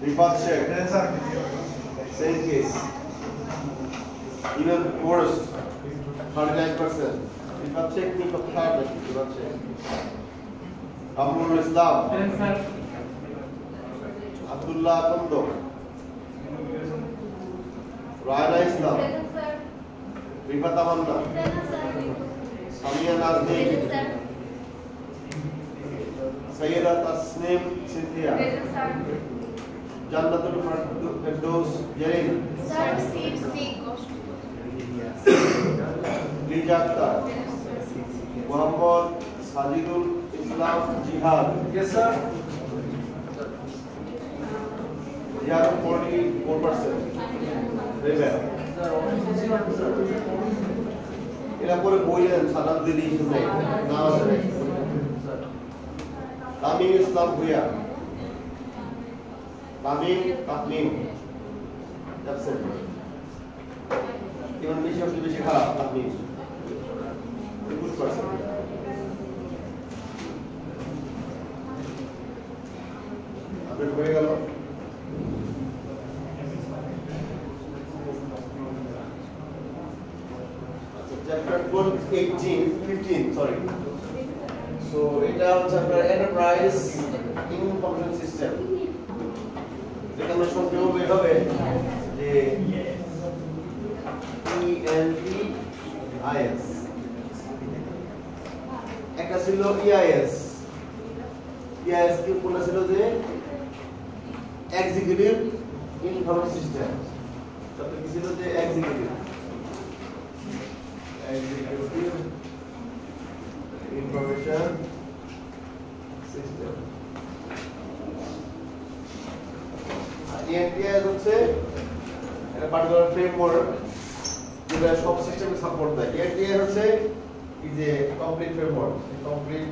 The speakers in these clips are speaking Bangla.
Rifat Sheikh. Same case. Even worse. 39%. Rifat Sheikh ni pakar lagi. Rifat Sheikh. Amrul Islam. Abdullah Kondo. Raina Islam. Rifat Amanda. Samia Nazdin. Sayyida Tasnim Cynthia. Jannatul Firdaus Jain. Sir, received Lijata. Muhammad Sajidul Islam Jihad. Yes, sir. Jihad 44%. Very well. এরা পরে বইলেন সালাদ দিলি শুনে না আসলে তামিম ইসলাম Bhuiyan Tamim that's it even বেশি খারাপ তামিম good person আপনি হয়ে গেল chapter 15 sorry so এটা হচ্ছে আপনার enterprise information system যেটা আমরা সংক্ষেপে বের হবে যে ENPIS একটা ছিল EIS কি কোনটা ছিল যে executive information system তারপরে কি ছিল যে executive information system ENPIS হচ্ছে একটা পার্টিকুলার ফ্রেমওয়ার্ক যেটা সব সিস্টেমে সাপোর্ট দেয় ENPIS হচ্ছে এই যে complete framework complete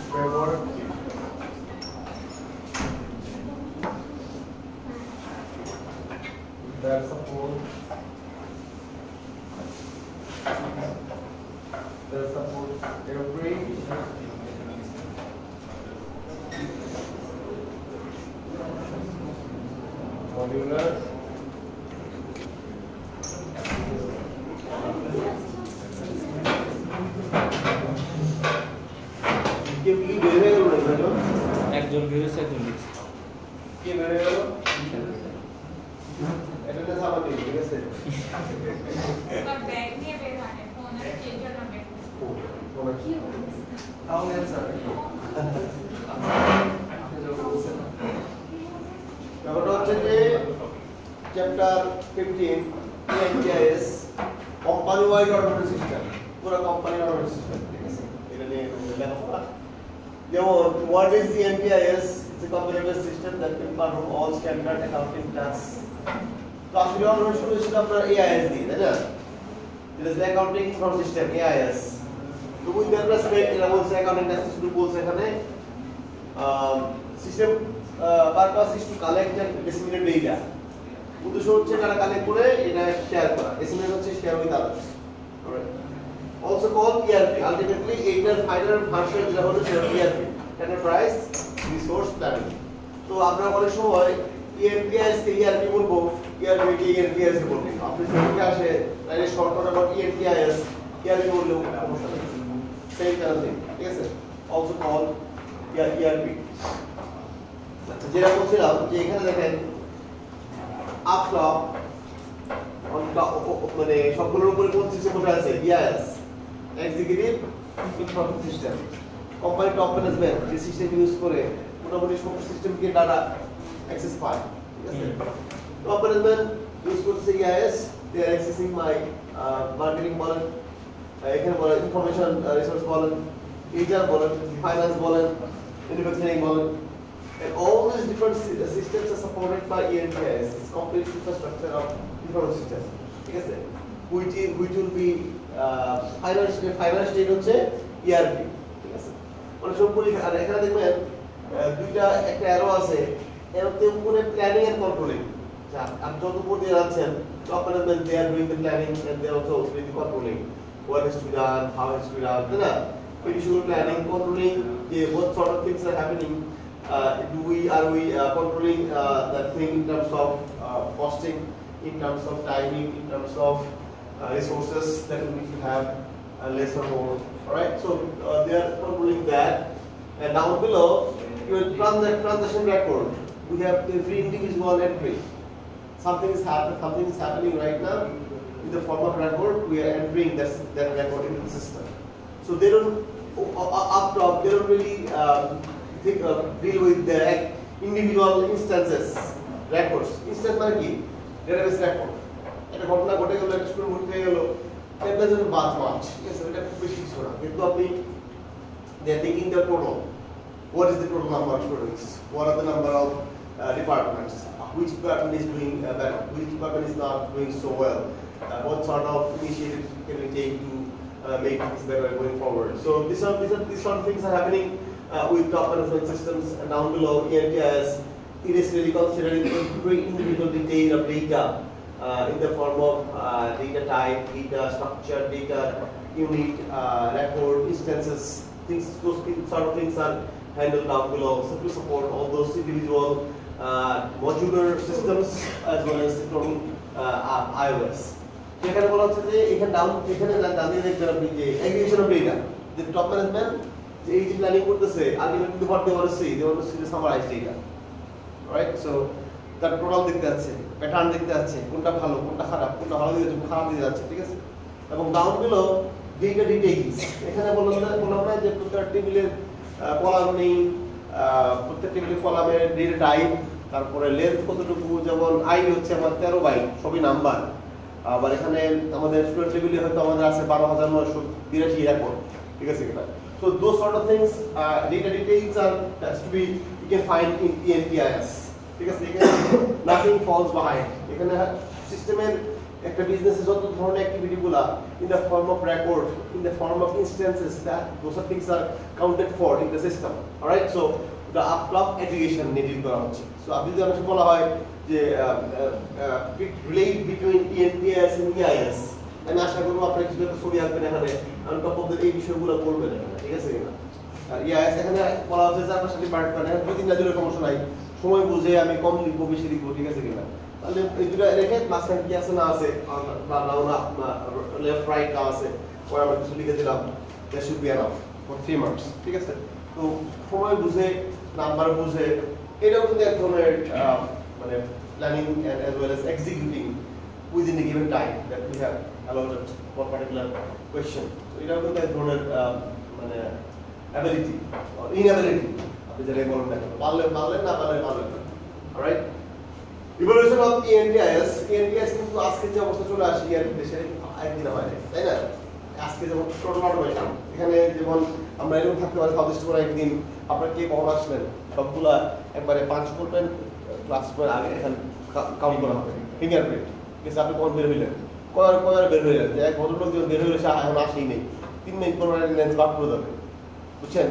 framework that supports every modular একজন ভিউস একজন লিখছে কি বের হলো এটা তো সামনে ঠিক আছে ব্যাগ নিয়ে বের হয় ফোন আর চেঞ্জ করবে তাহলে স্যার ব্যাপারটা হচ্ছে যে chapter 15 ENPIS company wide automatic system পুরো কোম্পানি অটোমেটিক সিস্টেম ঠিক আছে এটা নিয়ে লেখাপড়া যেমন what is the ENPIS it's a computer system that can perform all standard accounting tasks তো আসলে আমরা শুরু ছিল আপনার AIS দিয়ে তাই না it is the accounting information system AIS তো with that respect এটা বলছে accounting task শুরু বলছে এখানে system purpose is to collect and disseminate data উদ্দেশ্য হচ্ছে যারা কালেক্ট করে এটা শেয়ার করা disseminate হচ্ছে share with others alright also called ERP ultimately এটার ফাইনাল ভার্সন যেটা হলো সেটা ERP enterprise resource planning তো আমরা অনেক সময় ENPIS কে ERP বলবো ERP কে ENPIS বলবো আপনি যদি আসে তাহলে শর্টকাট আবার ENPIS ERP বললেও সমস্যা নেই সেই কারণে ঠিক আছে also called ERP আচ্ছা যেটা বলছিলাম যে এখানে দেখেন আপটা মানে সবগুলোর উপরে কোন সিস্টেম বসে আছে EIS executive information system company top management যে সিস্টেম ইউজ করে মোটামুটি সব সিস্টেমকে ডাটা অ্যাক্সেস পায় ঠিক আছে টপ ম্যানেজমেন্ট ইউজ করছে EIS দে আর অ্যাক্সেসিং মাই মার্কেটিং বলেন এখানে বলেন ইনফরমেশন রিসোর্স বলেন HR বলেন ফাইন্যান্স বলেন ম্যানুফ্যাকচারিং বলেন and all these different systems are supported by ENPIS it's complete infrastructure of information systems ঠিক আছে which will be finance state হচ্ছে ERP ঠিক আছে মানে সম্পূর্ণ আর এখানে দেখবেন দুইটা একটা অ্যারো আছে এরতে উপরে প্ল্যানিং এন্ড কন্ট্রোলিং আপনি যত উপর দিয়ে যাচ্ছেন top management they are doing the planning and they are also doing the controlling what is to be done how is to be done তাই না visual planning, controlling what sort of things are happening. Are we controlling that thing in terms of costing, in terms of timing, in terms of resources that we need to have less or more. All right, so they are controlling that. And down below, your transaction record. We have every individual entry. Something is happening right now. In the form of record, we are entering that record into the system. So they don't up top. They don't really deal with the individual instances, records. Instance মানে কি? Database record. এটা ঘটনা ঘটে গেল, একটা স্টুডেন্ট ভর্তি হয়ে গেল, that doesn't much. Yes, এটা খুব বেশি কিছু না। কিন্তু আপনি they are taking the total. What is the total number of students? What are the number of departments? Which department is doing better? Which department is not doing so well? What sort of initiatives can we take to make things better going forward? So these sort of things are happening with top management systems. And down below, ENTIS, it is really considering every individual detail of data in the form of data type, data structure, data unit, record, instances. Those sort of things are handled down below. So to support all those individual modular systems as well as total iOS. এখানে বলা হচ্ছে যে এখানে দাঁড়িয়ে দেখবেন আপনি যে aggregation of data, যে টপ ম্যানেজমেন্ট যে এই যে প্ল্যানিং করতেছে ultimately what they want to see the summarized data. Alright, so তার টোটাল দেখতে যাচ্ছে, প্যাটার্ন দেখতে যাচ্ছে, কোনটা ভালো, কোনটা খারাপ, কোনটা ভালো দিকে যাচ্ছে, খারাপ দিকে যাচ্ছে, ঠিক আছে? এবং ডাউন below data details. এখানে বললাম না যে প্রত্যেকটা টেবিলের কলাম নেই, প্রত্যেক টেবিলের কলামের ডেটা টাইপ, তারপরে লেন্থ কতটুকু, যেমন আইডি হচ্ছে আমার 13 বাইট, সবই নাম্বার। আবার এখানে আমাদের স্টুডেন্ট টেবিলে হয়তো আমাদের আছে 12,982 রেকর্ড, ঠিক আছে কিনা? So those sort of things, data details are has to be you can find in ENTIS, ঠিক আছে? এখানে nothing falls behind. এখানে সিস্টেমের একটা বিজনেসে যত ধরনের অ্যাক্টিভিটিগুলো in the form of record, in the form of instances, that those are things are counted for in the system. All right, so the up-top aggregation needed করা হচ্ছে। So আপনি যদি অনেক বলা হয় যে relate between ENTIS and EIS, আমি আশা করব আপনারা কিছু একটা ছবি আঁকবেন এখানে, on top of এই বিষয়গুলো বলবেন এখানে, ঠিক আছে কিনা? আর EIS এখানে বলা হচ্ছে যে আপনার সাথে ডিপার্টমেন্ট এখানে দুই তিনটা দিলে সমস্যা নাই, সময় বুঝে আমি কম লিখবো বেশি লিখবো, ঠিক আছে কিনা? তাহলে এই দুটো রেখে মাঝখানে কি আছে না আছে বা লেফট রাইট না আছে, পরে আমরা কিছু লিখে দিলাম, that should be enough for 3 months, ঠিক আছে? তো সময় বুঝে, নাম্বার বুঝে, এটাও কিন্তু এক ধরনের মানে planning as well as executing within a given time that we have allotted for particular question. So এটাও কিন্তু এক ধরনের মানে ability or inability, আপনি যেটাই বলেন না, পারলেন না পারলেন না। অলরাইট, ইভলিউশন অফ ENTIS কিন্তু আজকে যে অবস্থা চলে আসে দেশে একদিন হয় না, তাই না? আজকে যেমন টোটাল অটোমেশন, এখানে যেমন আমরা এরকম থাকতে পারি সাউথ ইস্ট করে একদিন আপনার কে কখন আসলেন সবগুলা একবারে 5 করবেন, ক্লাস করে আগে এখানে কাউন্ট করা হবে, ফিঙ্গারপ্রিন্ট, ঠিক আছে? আপনি কখন বের হইলেন, কয়বার বের হইলেন, যে এক ভদ্রলোক যখন বের হইলে সে এখন আসেই নেই, 3 মিনিট পর লেন্স বাদ করে যাবে, বুঝছেন?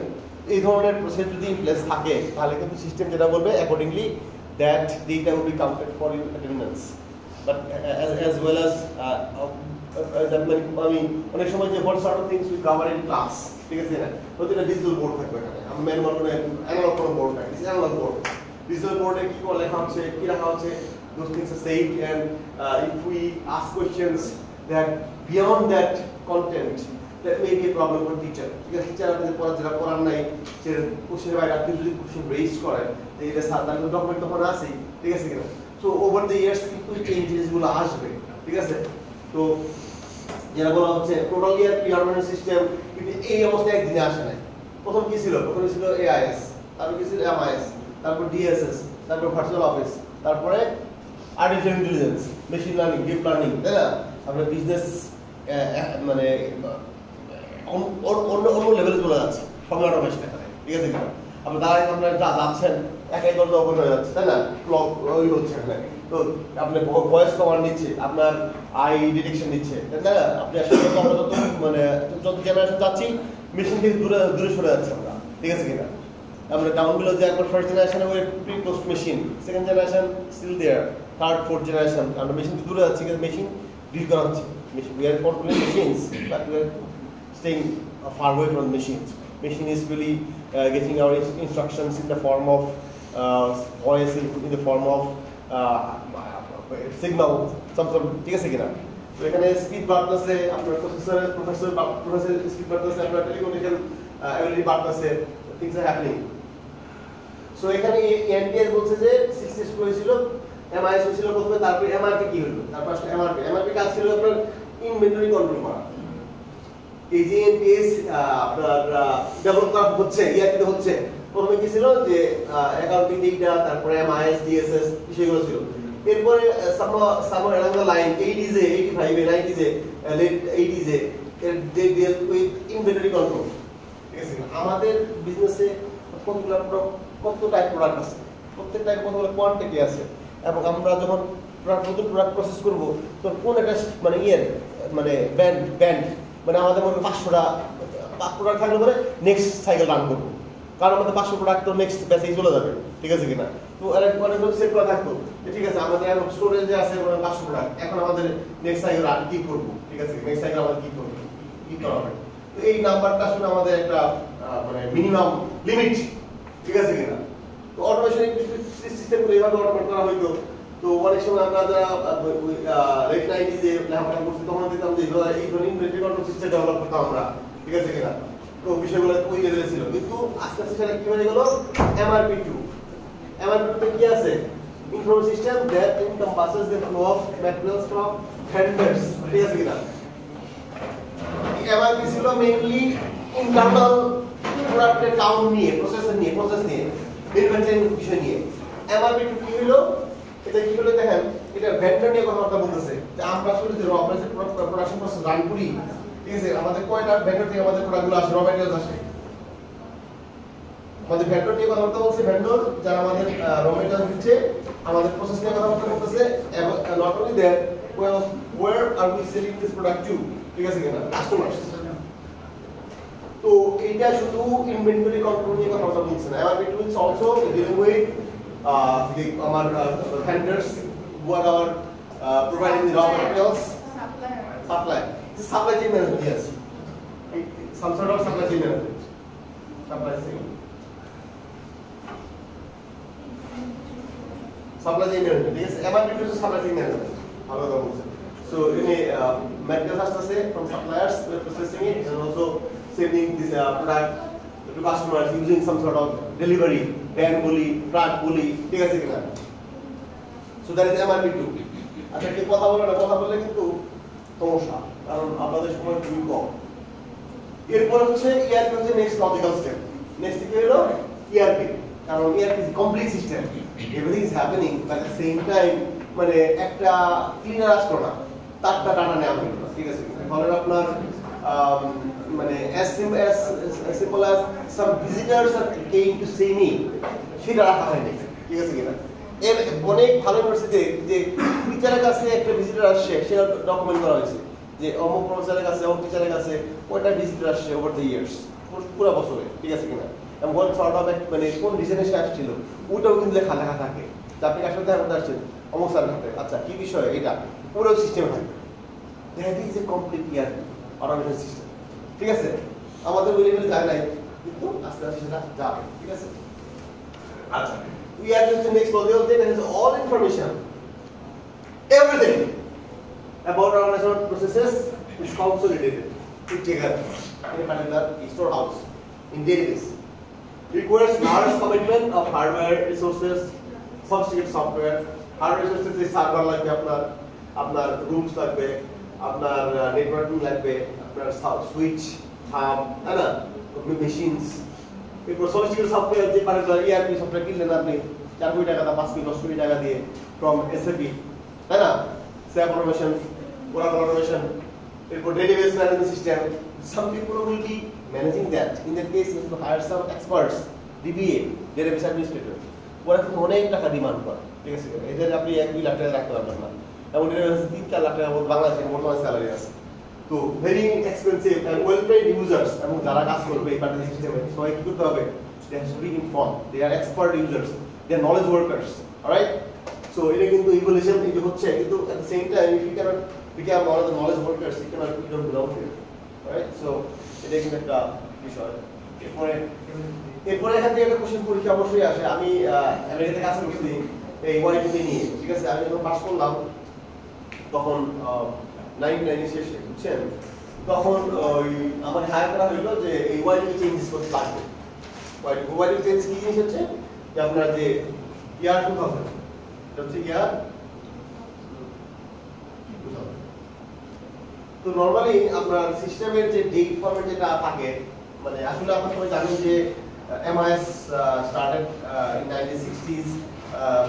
এই ধরনের প্রসেস যদি প্লেস থাকে তাহলে কিন্তু সিস্টেম যেটা বলবে accordingly that data will be counted for your attendance, but as well as I mean অনেক সময় যে what sort of things we cover in class, ঠিক আছে না? প্রতিটা ডিজিটাল বোর্ড থাকবে এখানে, আমি ম্যানুয়াল করে অ্যানালগ কোনো বোর্ড নাই, it's analog board. Digital board-এ কি করে লেখা হচ্ছে, কি রাখা হচ্ছে, those things are saved, and if we ask questions that beyond that content, that may be a problem for teacher. Because teacher আপনাদের যেটা পড়ার নাই, সে কোশ্চেনের বাইরে আপনি যদি কোশ্চেন রেজ করেন, যে এটা স্যার তার ডকুমেন্ট তখন আসেই, ঠিক আছে কিনা? সো ওভার দ্য ইয়ার্স কিন্তু চেঞ্জেসগুলো আসবে, ঠিক আছে? তো যেটা বলা হচ্ছে টোটাল ইয়ার পিয়ারমেন্ট সিস্টেম কিন্তু এই অবস্থায় একদিনে আসে নাই। প্রথম কি ছিল? প্রথমে ছিল AIS, তারপর কি ছিল MIS, তারপর DSS, তারপর ভার্চুয়াল অফিস, তারপরে artificial intelligence, machine learning, deep learning, তাই না? আমরা বিজনেস মানে অন্য লেভেলে চলে যাচ্ছে সঙ্গে অটোমেশন এখানে, ঠিক আছে কিনা? আপনি দাঁড়ায় আপনার যা যাচ্ছেন একাই দরজা ওপেন হয়ে যাচ্ছে, তাই না? ক্লক ওই হচ্ছে এখানে, তো আপনি ভয়েস কমান্ড নিচ্ছে, আপনার আই ডিটেকশন নিচ্ছে, তাই না? আপনি আসলে আমরা যত জেনারেশন যাচ্ছি মেশিন থেকে দূরে সরে যাচ্ছে আমরা, ঠিক আছে কিনা? আমরা ডাউন বিলো যে একবার ফার্স্ট জেনারেশনে ওই pre close machine, second generation still there, third fourth generation আমরা মেশিন থেকে দূরে যাচ্ছি, কিন্তু মেশিন ডিল করা হচ্ছে, machine we are controlling machines but we are staying far away from the machines. Machine is really getting our instructions in the form of voice, in the form of signal, some sort of, ঠিক আছে কিনা? তো এখানে স্পিড বাড়তেছে, আপনার প্রসেসর স্পিড বাড়তেছে, আপনার টেলিকমিউনিকেশন অ্যাবিলিটি বাড়তেছে, things are happening. সো এখানে এনপিএস বলছে যে 60 স্কোর হয়েছিল, এমআইএস হয়েছিল প্রথমে, তারপরে এমআরপি কি হলো, তারপর আসলে এমআরপি কাজ ছিল আপনার ইনভেন্টরি কন্ট্রোল করা। এই যে এনপিএস আপনার ডেভেলপ করা হচ্ছে, ইয়ারপিতে হচ্ছে, প্রথমে কি ছিল যে অ্যাকাউন্টিং ডেটা, তারপরে এমআইএস ডিএসএস বিষয়গুলো ছিল। এরপরে somewhere along the line 80s এ 85 এ 90s এ লেট 80s এ they deal with inventory control. ঠিক আছে, আমাদের বিজনেসে কত টাইপ প্রোডাক্ট আছে, প্রত্যেক টাইপ কতগুলো কোয়ান্টিটি আছে, এবং আমরা যখন নতুন প্রোডাক্ট প্রসেস করবো তখন কোন একটা মানে মানে ব্যান্ড মানে আমাদের মনে 500টা প্রোডাক্ট থাকলে পরে নেক্সট সাইকেল রান করবো, কারণ আমাদের 500 প্রোডাক্ট তো নেক্সট ব্যাচেই চলে যাবে। ঠিক আছে কিনা? তো অনেকগুলো সেট করা থাকতো যে ঠিক আছে আমাদের এখন স্টোরেজে আছে 500 প্রোডাক্ট, এখন আমাদের নেক্সট সাইকেল রান কি করবো, ঠিক আছে, নেক্সট সাইকেল আমাদের কি করবো, কি করা হবে। তো এই নাম্বারটা আসলে আমাদের একটা মানে মিনিমাম লিমিট। ঠিক আছে কিনা? তো অটোমেশন সিস্টেমগুলো এইভাবে অটোমেট করা হইতো। তো অনেক সময় আমরা যারা লেট 90s এ লেখাপড়া করছি তখন দেখতাম যে এই ধরনের ইনভেন্টরি কন্ট্রোল সিস্টেম ডেভেলপ করতাম আমরা। ঠিক আছে কিনা? তো বিষয়গুলো ওই লেভেলে ছিল, কিন্তু আস্তে আস্তে সেটা কি হয়ে গেল MRP2। MRP2 কি আছে? Information system that encompasses the flow of materials from vendors। ঠিক আছে কিনা? MRP ছিল মেইনলি ইন্টারনাল প্রোডাক্টের কাউন্ট নিয়ে, প্রসেস নিয়ে, ইনভেন্টরি বিষয় নিয়ে। MRP2 কি হলো? এটা কি হলো দেখেন, এটা ভেন্ডর নিয়ে কথা বলতেছে যে আমরা আসলে যে প্রোডাকশন প্রসেস রান করি, ঠিক আছে, আমাদের কয়টা ভেন্ডর থেকে আমাদের প্রোডাক্টগুলো আসে, র ম্যাটেরিয়ালস আসে। আমাদের ভেন্ডর নিয়ে কথা বলছে, ভেন্ডর যারা আমাদের র ম্যাটেরিয়ালস দিচ্ছে, আমাদের প্রসেস নিয়ে কথা বলতেছে, এবং not only that, where are we selling this product to? ঠিক আছে কিনা? কাস্টমার্স। তো এইটা শুধু ইনভেন্টরি কন্ট্রোল নিয়ে কথা বলছে না, MRP2 is also dealing with our vendors who are our providing the raw materials, supply chain management, yes, some sort of supply chain management, supply chain management, yes, MRP2 is supply chain management, ভালো কথা বলছেন। So materials আসছে from suppliers, we are processing it and also sending this product to customers using some sort of delivery, van বলি, truck বলি, ঠিক আছে কিনা? So that is MRP2। আচ্ছা, কি কথা বললে কিন্তু সমস্যা, কারণ আপনাদের সময় খুবই কম। এরপর হচ্ছে ERP হচ্ছে নেক্সট লজিক্যাল স্টেপ। নেক্সট কি হলো? ERP, কারণ ERP is complete system, everything is happening but at the same time মানে একটা ক্লিনার আসলো না, তারটা টানা নেওয়া হলো না। ঠিক আছে, ফলে আপনার মানে as simple as some visitors are came to see me, সেটা রাখা হয়নি। ঠিক আছে কিনা? এর অনেক ভালো ইউনিভার্সিটিতে যে টিচারের কাছে একটা ভিজিটর আসছে সেটা ডকুমেন্ট করা হয়েছে যে অমুক প্রফেসরের কাছে, অমুক টিচারের কাছে কয়টা ভিজিটর আসছে ওভার দ্য ইয়ার্স, পুরো বছরে। ঠিক আছে কিনা? এবং কোন সর্ট অফ মানে কোন রিজনে সে আসছিল ওটাও কিন্তু লেখা থাকে যে আপনি কার সাথে দেখা আসছেন, অমুক স্যারের সাথে, আচ্ছা কি বিষয়, এটা পুরো সিস্টেম থাকবে। That is a complete ERP automation system. ঠিক আছে, আমাদের ওই লেভেলে যায় নাই, কিন্তু আস্তে আস্তে সেটা যাবে। ঠিক আছে, আচ্ছা, ERP is the next module that has all information, everything about organizational processes is consolidated together in a particular storehouse in database. Requires large commitment of hardware resources, sophisticated software. Hardware resources is server লাগবে, আপনার রুমস লাগবে, আপনার নেটওয়ার্কিং লাগবে, আপনার সুইচ, হাব, তাই না, মেশিনস। এরপর সফিস্টিকেটেড সফটওয়্যার, যে পার্টিকুলার ERP সফটওয়্যার কিনলেন আপনি 4 কোটি টাকা, 5 কোটি, 10 কোটি টাকা দিয়ে ফ্রম SAP, তাই না, SAP অটোমেশন, Oracle automation, এরপর database management system. Some people will be managing that. In that case, you have to hire some experts, DBA, database administrator. ওরা কিন্তু অনেক টাকা ডিমান্ড করে। ঠিক আছে, এদের আপনি 1-2 লাখ টাকা রাখতে পারবেন না, এবং ডেটাবেস 3-4 লাখ টাকা বাংলাদেশের বর্তমান স্যালারি আছে। তো very expensive and well paid users, এবং যারা কাজ করবে এই পার্টি সিস্টেমে সবাই কি করতে হবে? They have to be informed. They are expert users. They are knowledge workers. Alright? So এটা কিন্তু ইভলিউশন এই যে হচ্ছে, কিন্তু at the same time if you cannot become one of the knowledge workers, you don't belong here. Alright? So এটা কিন্তু একটা বিষয়। এরপরে এখান থেকে একটা কোশ্চেন পরীক্ষা অবশ্যই আসে। আমি আমেরিকাতে কাজ করছি এই ওয়াইটিকে নিয়ে, ঠিক আছে? আমি যখন পাস করলাম তখন 99 শেষে, বুঝছেন? তখন ওই আমার হায়ার করা হইলো যে এই ওয়াইটিকে চেঞ্জেস করতে লাগবে। ওয়াইটিকে চেঞ্জ কি জিনিস হচ্ছে যে আপনার যে ইয়ার 2000, এটা হচ্ছে ইয়ার 2000। তো নরমালি আপনার সিস্টেমের যে ডেট ফরম্যাট যেটা থাকে, মানে আসলে আপনারা সবাই জানেন যে MIS started in 1960s,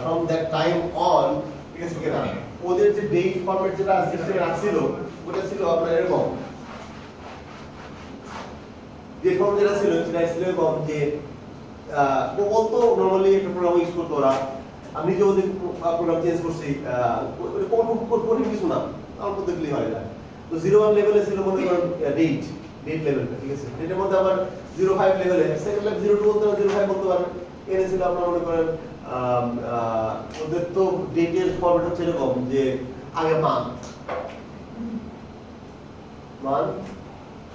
from that time on, ঠিক আছে কিনা? ওদের যে ডেট ফরম্যাট যেটা সিস্টেমে রাখছিল ওটা ছিল আপনার এরকম। ডেট ফরম্যাট যেটা ছিল সেটা ছিল এরকম যে বলতো নরমালি একটা প্রোগ্রাম ইউজ করতো ওরা। আমি যে ওদের প্রোগ্রাম চেঞ্জ করছি কঠিন কিছু না, অল্প দেখলেই হয় না। তো 01 লেভেলে ছিল মনে করেন ডেট লেভেলটা, ঠিক আছে? ডেটের মধ্যে আবার 05 লেভেলে সেকেন্ড লেভেল 02 বলতে পারেন, 05 বলতে পারেন। এনে ছিল আপনারা মনে করেন ওদের তো ডেটের ফরম্যাট হচ্ছে এরকম যে আগে মান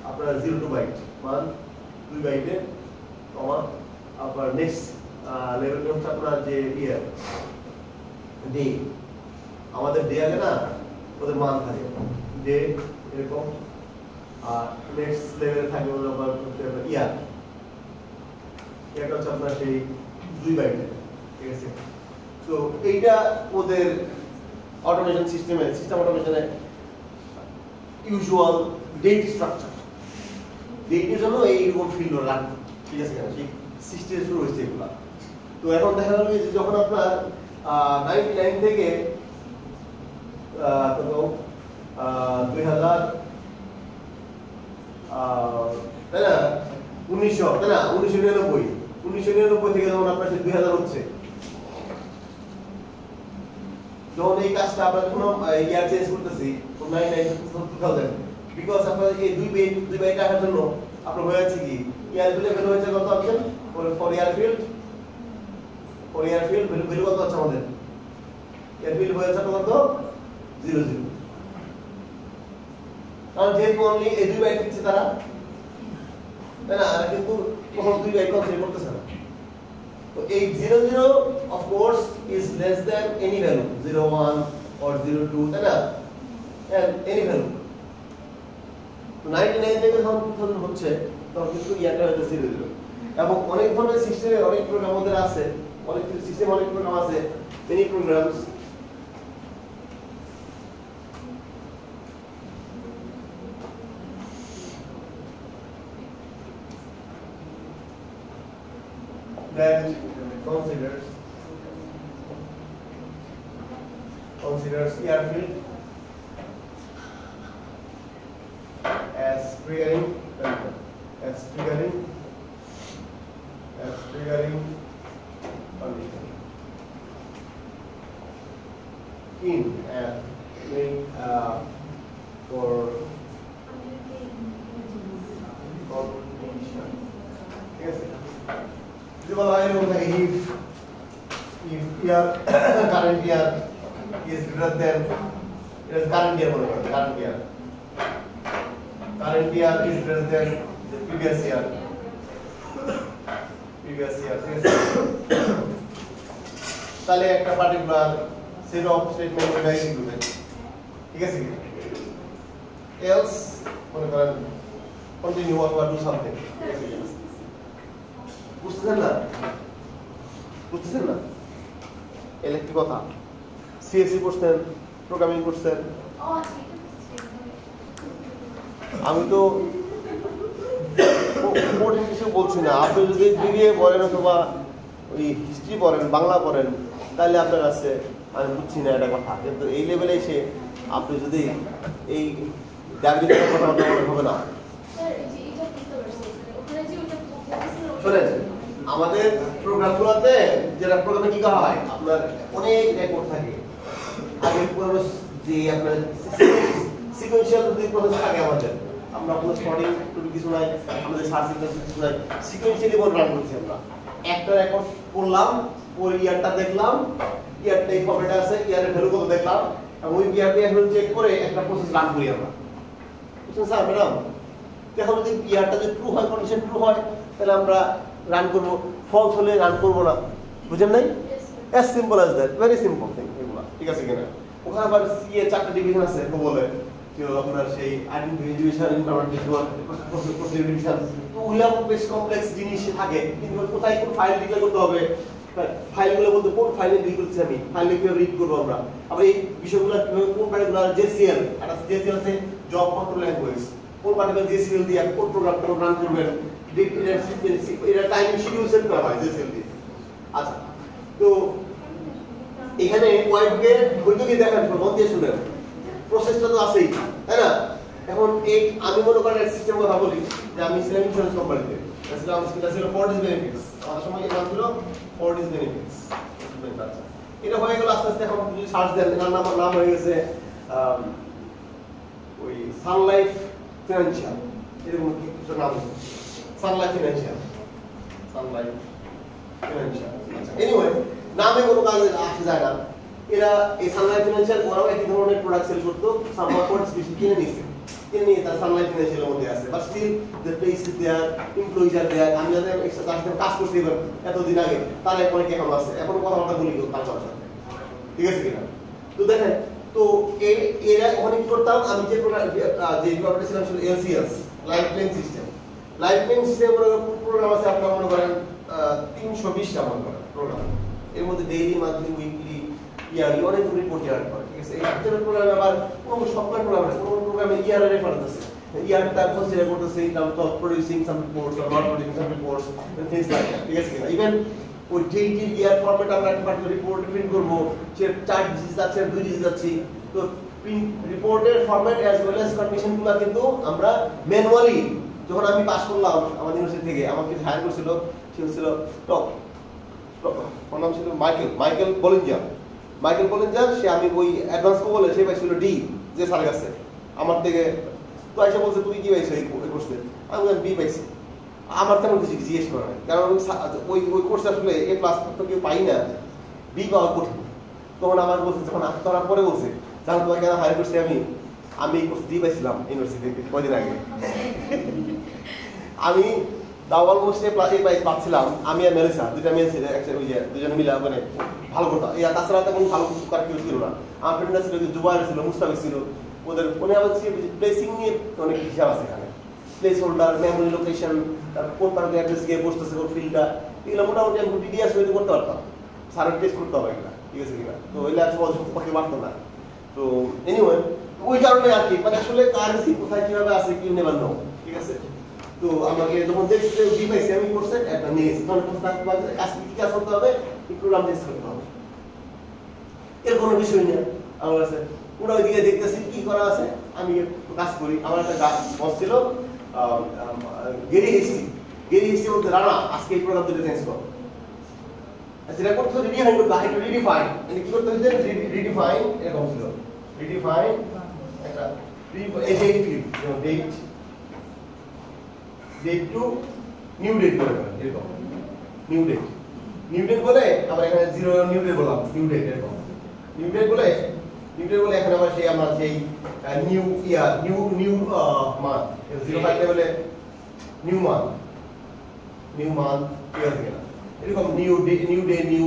আপনার 02 বাইট, মান 2 বাইটে কমা, আপনার নেক্সট লেভেলটা হচ্ছে আপনার যে ইয়ার ডে, আমাদের ডে আগে না ওদের মান থাকে ডে এরকম, আর নেক্সট লেভেলে থাকবে ওদের আবার ইয়ার, এটা হচ্ছে আপনার সেই 2 বাইটে, ঠিক আছে? তো এইটা ওদের অটোমেশন সিস্টেম অটোমেশনে ইউজুয়াল ডেট স্ট্রাকচার। ডেটের জন্য এইরকম ফিল্ড রাখবে, ঠিক আছে? সেই সিস্টেম শুরু হয়েছে এগুলা। তো এখন দেখা গেল যে যখন আপনার 99 থেকে 2000 তাই না 1900 তাই না 1999 থেকে যখন আপনার 2000 হচ্ছে, যখন এই কাজটা আমরা কোনো ইয়ার চেঞ্জ করতেছি 2000, বিকজ আপনার এই দুই বাইট রাখার জন্য আপনার হয়ে যাচ্ছে কি ইয়ার লেভেল হয়েছে কত option for year field value কত আছে আমাদের ইয়ার ফিল্ড হয়েছে কত 00, কারণ যেহেতু অনলি এই দুই বাইট দিচ্ছে তারা, তাই না? কিন্তু কখনো দুই বাইট কনসিডার করতেছে না। তো এই 00 of course is less than any value 01 or 02, তাই না? and any value। তো 99 থেকে যখন হচ্ছে তখন কিন্তু ইয়ারটা হচ্ছে 00। এবং অনেক ধরনের সিস্টেমে অনেক প্রোগ্রাম আমাদের আছে, অনেক সিস্টেম অনেক প্রোগ্রাম আছে, many programs that considers air field as triggering condition in and for condition. Yes. If your current year is greater than current year is greater than the previous year, তাহলে একটা পার্টিকুলার সেট অফ স্টেটমেন্ট এটা এক্সিকিউট, ঠিক আছে? এলস মনে করেন কন্টিনিউ অর ডু সামথিং। বুঝতেছেন না ইলেকট্রিক কথা? সিএসসি করছেন, প্রোগ্রামিং করছেন, আমি তো কঠিন কিছু বলছি না। আপনি যদি বিবিএ পড়েন অথবা ওই হিস্ট্রি পড়েন, বাংলা পড়েন, তাহলে আপনার কাছে আমি বুঝছি না এটা কথা। কিন্তু এই লেভেলে এসে আপনি যদি এই ডায়াবেটিসের কথা হবে না। শোনেন, আমাদের প্রোগ্রামগুলোতে যেটা প্রোগ্রামে কি করা হয়, আপনার অনেক রেকর্ড থাকে। আগে পুরো যে আপনার সিকোয়েন্সিয়াল প্রসেস থাকে আমাদের, আমরা কোনো সর্টিং কিছু নাই, আমাদের সার্চিং কিছু নাই, সিকোয়েন্সিয়ালি বল রান করছি আমরা। একটা রেকর্ড করলাম, ওই ইয়ারটা দেখলাম, ইয়ারটা এই ফরম্যাটে আছে, ইয়ারের ভ্যালু কত দেখলাম, এবং ওই ইয়ারটা এখন চেক করে একটা প্রসেস রান করি আমরা। বুঝছেন স্যার ম্যাডাম? এখন যদি ইয়ারটা যদি ট্রু হয়, কন্ডিশন ট্রু হয়, তাহলে আমরা রান করবো, ফলস হলে রান করবো না। বুঝেন নাই? As simple as that, very simple thing এগুলো, ঠিক আছে কিনা? ওখানে আবার সি এর 4টা ডিভিশন আছে বলে, যে আপনার সেই আইডেন্টিফিকেশন, ইনফরমেশন, প্রসিডিউশন, তো ওগুলো বেশ কমপ্লেক্স জিনিস থাকে। কিন্তু কোথায় কোন ফাইল ডিক্লেয়ার করতে হবে, ফাইলগুলো বলতে কোন ফাইলে ডিল করছি আমি, ফাইলে কিভাবে রিড করবো আমরা, আবার এই বিষয়গুলো কিভাবে কোন পার্টিকুলার জেসিএল, একটা জেসিএল আছে জব কন্ট্রোল ল্যাঙ্গুয়েজ, কোন পার্টিকুলার জেসিএল দিয়ে কোন প্রোগ্রামটা রান করবেন, এটা টাইম শিডিউল সেট করা হয় জেসিএল দিয়ে। আচ্ছা, তো এখানে ওয়াইডকে বলতে কি দেখেন, মন দিয়ে শুনেন, প্রসেসটা তো আছেই, তাই না? এখন এই আমি মনে করেন এক সিস্টেম কথা বলি, যে আমি ছিলাম ইন্স্যুরেন্স কোম্পানিতে, এটা ছিল ফোর্টিস বেনিফিটস, আমাদের সময় এটা ছিল ফোর্টিস বেনিফিটস। এটা হয়ে গেল আস্তে আস্তে। এখন যদি সার্চ দেন, এটার নাম হয়ে গেছে ওই সানলাইফ ফিনান্সিয়াল, এরকম কিছু নাম আছে, সানলাইফ ফিনান্সিয়াল, সানলাইফ ফিনান্সিয়াল। আচ্ছা, এনিওয়ে নামে কোনো কাজ আসে যায় না। এরা এই সানলাইফ ফিনান্সিয়াল ওরাও একই ধরনের প্রোডাক্ট সেল করতো, সামহাউ কিনে নিয়েছে, কিনে নিয়ে তার সানলাইফ ফিনান্সিয়ালের মধ্যে আছে, but still the place is there, employees are there. আমি যাদের একসাথে কাজ করছি এবার এতদিন আগে, তারা অনেকে এখন আছে, এখন কথাবার্তা বলি তার সাথে, ঠিক আছে কিনা? তো দেখেন, তো এরা ওখানে কি করতাম, আমি যে ডিপার্টমেন্টে ছিলাম ছিল LCS, life plan system. Life plan system program আছে আপনার মনে করেন 320টা মনে করেন প্রোগ্রাম, এর মধ্যে ডেইলি, মান্থলি, উইকলি, ইয়ারলি অনেকগুলো রিপোর্ট জেনারেট করে, ঠিক আছে? এই একটা প্রোগ্রামে আবার কোনো সফটওয়্যার প্রোগ্রাম আছে, কোনো প্রোগ্রামে ইয়ার রেফারেন্স আছে, ইয়ারটা কনসিডার করতেছে in terms of producing some reports or not producing some reports and things like that, ঠিক আছে কিনা? ইভেন ওই ডেইলি ইয়ার ফরম্যাট আমরা একটা পার্টিকুলার রিপোর্ট প্রিন্ট করব, সে 4 ডিজিট যাচ্ছে, 2 ডিজিট যাচ্ছে, তো প্রিন্ট রিপোর্টের ফরম্যাট অ্যাজ ওয়েল অ্যাজ কন্ডিশনগুলো কিন্তু আমরা ম্যানুয়ালি, যখন আমি পাস করলাম আমাদের ইউনিভার্সিটি থেকে, আমাকে হায়ার করেছিল, সে হচ্ছিল ওর নাম ছিল মাইকেল বলিঞ্জার। সে আমি ওই অ্যাডভান্স বলে সে পাইছিল ডি, যে স্যারের কাছে আমার থেকে। তো এসে বলছে তুমি কি পাইছো এই কোর্সে? আমি বললাম বি পাইছি। আমার তেমন কিছু জিজ্ঞেস করা নাই, কারণ ওই কোর্সে আসলে এ প্লাস তো কেউ পাই না, বি পাওয়া কঠিন। তখন আমার বলছে, যখন আত্মরা পরে বলছে, জানো তোমার কেন হায়ার করছি আমি এই কোর্স ডি পাইছিলাম ইউনিভার্সিটি থেকে কয়দিন আগে। আমি দাওয়াল মোস্টে পাচ্ছিলাম, আমি আর মেলিসা, দুইটা মেয়ে ছিল, ওই যে দুজন মিলা, মানে ভালো কথা। তাছাড়া তেমন ভালো কিছু করার কেউ ছিল না। আমার ফ্রেন্ডরা ছিল, জুবাইর ছিল, মুস্তাফিজ ছিল, ওদের মনে আবার প্লেসিং নিয়ে অনেক হিসাব আছে এখানে, প্লেস হোল্ডার, মেমোরি লোকেশন, তারপর কোন পার্কে অ্যাড্রেস গিয়ে বসতেছে, কোন ফিল্ডটা, এগুলো মোটামুটি আমি ডিডিএস হইতে করতে পারতাম, সারের টেস্ট করতে হবে এগুলো, ঠিক আছে কিনা? তো এগুলো সহজ পক্ষে পারতো না। তো এনিওয়ে ওই কারণে আর কি, মানে আসলে কারেন্সি কোথায় কিভাবে আছে কি নেবার নো, ঠিক আছে? তো আমাকে যখন দেখতে ডিভাইসে আমি করছে একটা নিয়েছি, তখন কাজ কি কাজ করতে হবে, এই প্রোগ্রাম টেস্ট করতে হবে, এর কোনো বিষয় নেই আমার কাছে। পুরো ওইদিকে দেখতেছি কি করা আছে, আমি কাজ করি। আমার একটা বস ছিল গেরি হিস্ট্রি বলতে, রানা আজকে এই প্রোগ্রাম দুটো চেঞ্জ করো, সেটা করতে হবে রিডিফাইন করতে হয়, একটু রিডিফাইন, মানে কি করতে হচ্ছে রিডিফাইন, এরকম ছিল রিডিফাইন একটা date field, date to new date করে এরকম, নিউ ডেট বলে আবার এখানে 0 নিউ ডেট বললাম, নিউ ডেট এরকম, নিউ ডেট বলে এখানে আবার সেই আমরা সেই নিউ ইয়ার, নিউ মান্থ, 05 বলে নিউ মান্থ, ঠিক আছে কিনা? এরকম নিউ ডে নিউ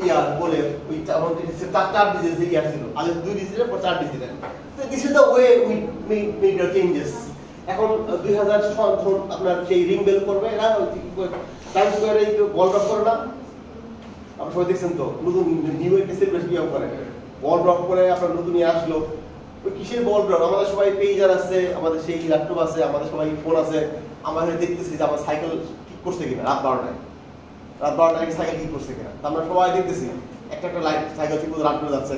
ইয়ার বলে ওই চার ডিজিট ইয়ার ছিল, আগে 2 ডিজিটের পর 4 ডিজিটের। তো this is the way we make the changes. এখন 2000 আপনার সেই রিং বেল করবে, এরা টাইম স্কয়ারে বল ড্রপ করে না, আপনারা সবাই দেখছেন তো, নতুন নিউ একটা সেলিব্রেশন কিভাবে করে, বল ড্রপ করে আপনার নতুন ইয়ে আসলো। ওই কিসের বল ড্রপ? আমাদের সবাই পেজার আছে, আমাদের সেই ল্যাপটপ আছে, আমাদের সবাই ফোন আছে, আমাদের দেখতেছি যে আমার সাইকেল ঠিক করছে কিনা, রাত 12টায় সাইকেল ঠিক করছে কিনা, আমরা সবাই দেখতেছি একটা লাইট সাইকেল ঠিক করে রান করে যাচ্ছে,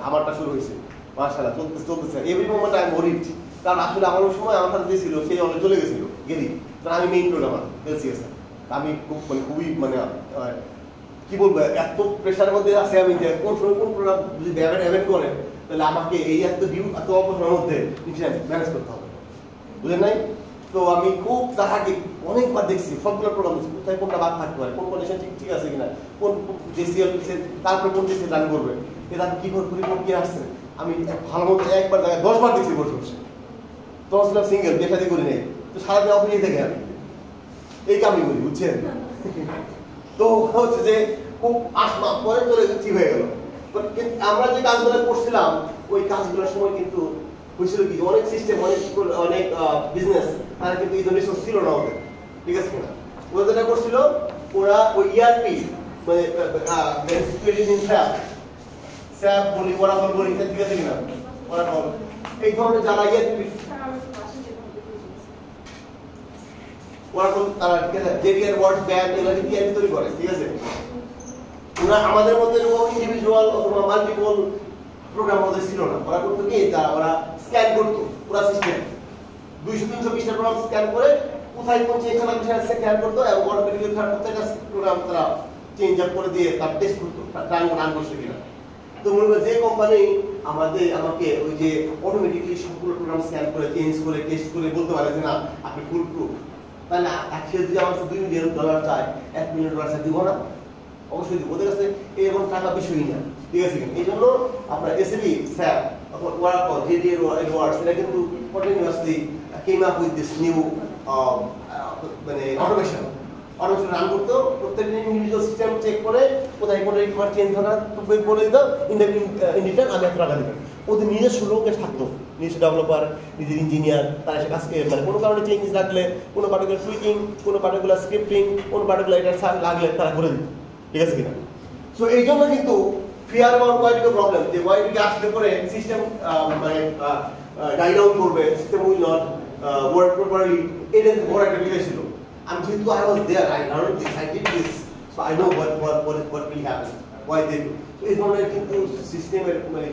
আমারটা শুরু হয়েছে, মাশাআল্লাহ চলতেছে। Every moment I am worried, কারণ আসলে আমার ওই সময় আমার সাথে যে ছিল সেই অলরেডি চলে গেছিল গেলি, কারণ আমি মেইন প্রোগ্রামার এলসিএস, আমি খুবই মানে কি বলবো, এত প্রেশারের মধ্যে আছে আমি, যে কোন সময় কোন প্রোগ্রাম যদি অ্যাভেন্ট করে, তাহলে আমাকে এই এত অপসমের মধ্যে ম্যানেজ করতে হবে, বুঝলেন নাই? তো আমি খুব তাহাকে অনেকবার দেখছি, সবগুলো প্রোগ্রাম কোথায় কোনটা বাদ থাকতে পারে, কোন কন্ডিশন ঠিক আছে কিনা, কোন জেসিএল তারপরে কোন জেসিএল রান করবে, এটা কি করে রিপোর্ট কি আসছে, আমি ভালো মতো একবার জায়গায় 10 বার দেখছি বসে বসে, তখন ছিলাম সিঙ্গেল, বিয়ে শাদী করি নাই, তো সারাদিন অফিসে থেকে আমি এই কামই করি, বুঝছেন? তো হচ্ছে যে খুব 8 মাস পরে চলে ঠিক হয়ে গেল। আমরা যে কাজগুলো করছিলাম ওই কাজগুলোর সময় কিন্তু হয়েছিল কি অনেক সিস্টেম, অনেক বিজনেস তারা কিন্তু এই ধরনের রিসোর্স ছিল না ওদের, ঠিক আছে কিনা? ওরা যেটা করছিল ওরা ওই ইআরপি মানে স্যাপ বলি, ওরাকল বলি, ঠিক আছে কিনা? ওরাকল এই ধরনের যারা ইআরপি ওরাকল তারা জেডিআর ওয়ার্ড ব্যাংক এগুলো কিন্তু ইআরপি তৈরি করে, ঠিক আছে? ওরা আমাদের মধ্যে ইন্ডিভিজুয়াল অথবা মাল্টিপল প্রোগ্রাম ওদের ছিল না। ওরা করতো কি, ওরা স্ক্যান করতো পুরো সিস্টেম 200-320 প্রোগ্রাম স্ক্যান করে কোথায় কোন চেঞ্জ হলো সেটা স্ক্যান করতো এবং অটোমেটিক্যালি প্রত্যেকটা প্রোগ্রাম তারা চেঞ্জ আপ করে দিয়ে তার টেস্ট করতো রান করছে কিনা। তো মনে করেন যে কোম্পানি আমাকে ওই যে অটোমেটিক্যালি সবগুলো প্রোগ্রাম স্ক্যান করে চেঞ্জ করে টেস্ট করে বলতে পারে যে না আপনি ফুল প্রুফ, তাহলে আজকে যদি আমার $2 মিলিয়ন চায়, $1 মিলিয়ন চায়, দিব না? অবশ্যই দিব। ওদের কাছে এরকম টাকা বিষয়ই না, ঠিক আছে? এই জন্য আপনার এসএবি স্যাপ অথবা ওরাকল জেডিআর ওয়ার্ডস এটা কিন্তু continuously came up with this new মানে অটোমেশন রান করতো। প্রত্যেকটা ইন্ডিভিজুয়াল সিস্টেম চেক করে কোথায় কোন রিকোয়ার চেঞ্জ হওয়ার বলে দিত, ইন্ডিটার আমি এত টাকা দেবেন। ওদের নিজস্ব লোকের থাকতো, নিজস্ব ডেভেলপার, নিজের ইঞ্জিনিয়ার, তারা এসে কাজকে মানে কোনো কারণে চেঞ্জেস লাগলে, কোনো পার্টিকুলার টুইকিং, কোনো পার্টিকুলার স্ক্রিপ্টিং, কোনো পার্টিকুলার এটা লাগলে তারা করে দিত, ঠিক আছে কিনা? সো এই জন্য কিন্তু ফিয়ার অ্যাবাউট ওয়াইডিকে প্রবলেম, যে ওয়াইডিকে আসলে পরে সিস্টেম মানে ডাই ডাউন করবে, system will not work properly, এটা কিন্তু বড় একটা বিষয় ছিল। আমি যেহেতু I was there, I learned this, I did this, so I know what will happen, why they do. So এই ধরনের কিন্তু সিস্টেমের মানে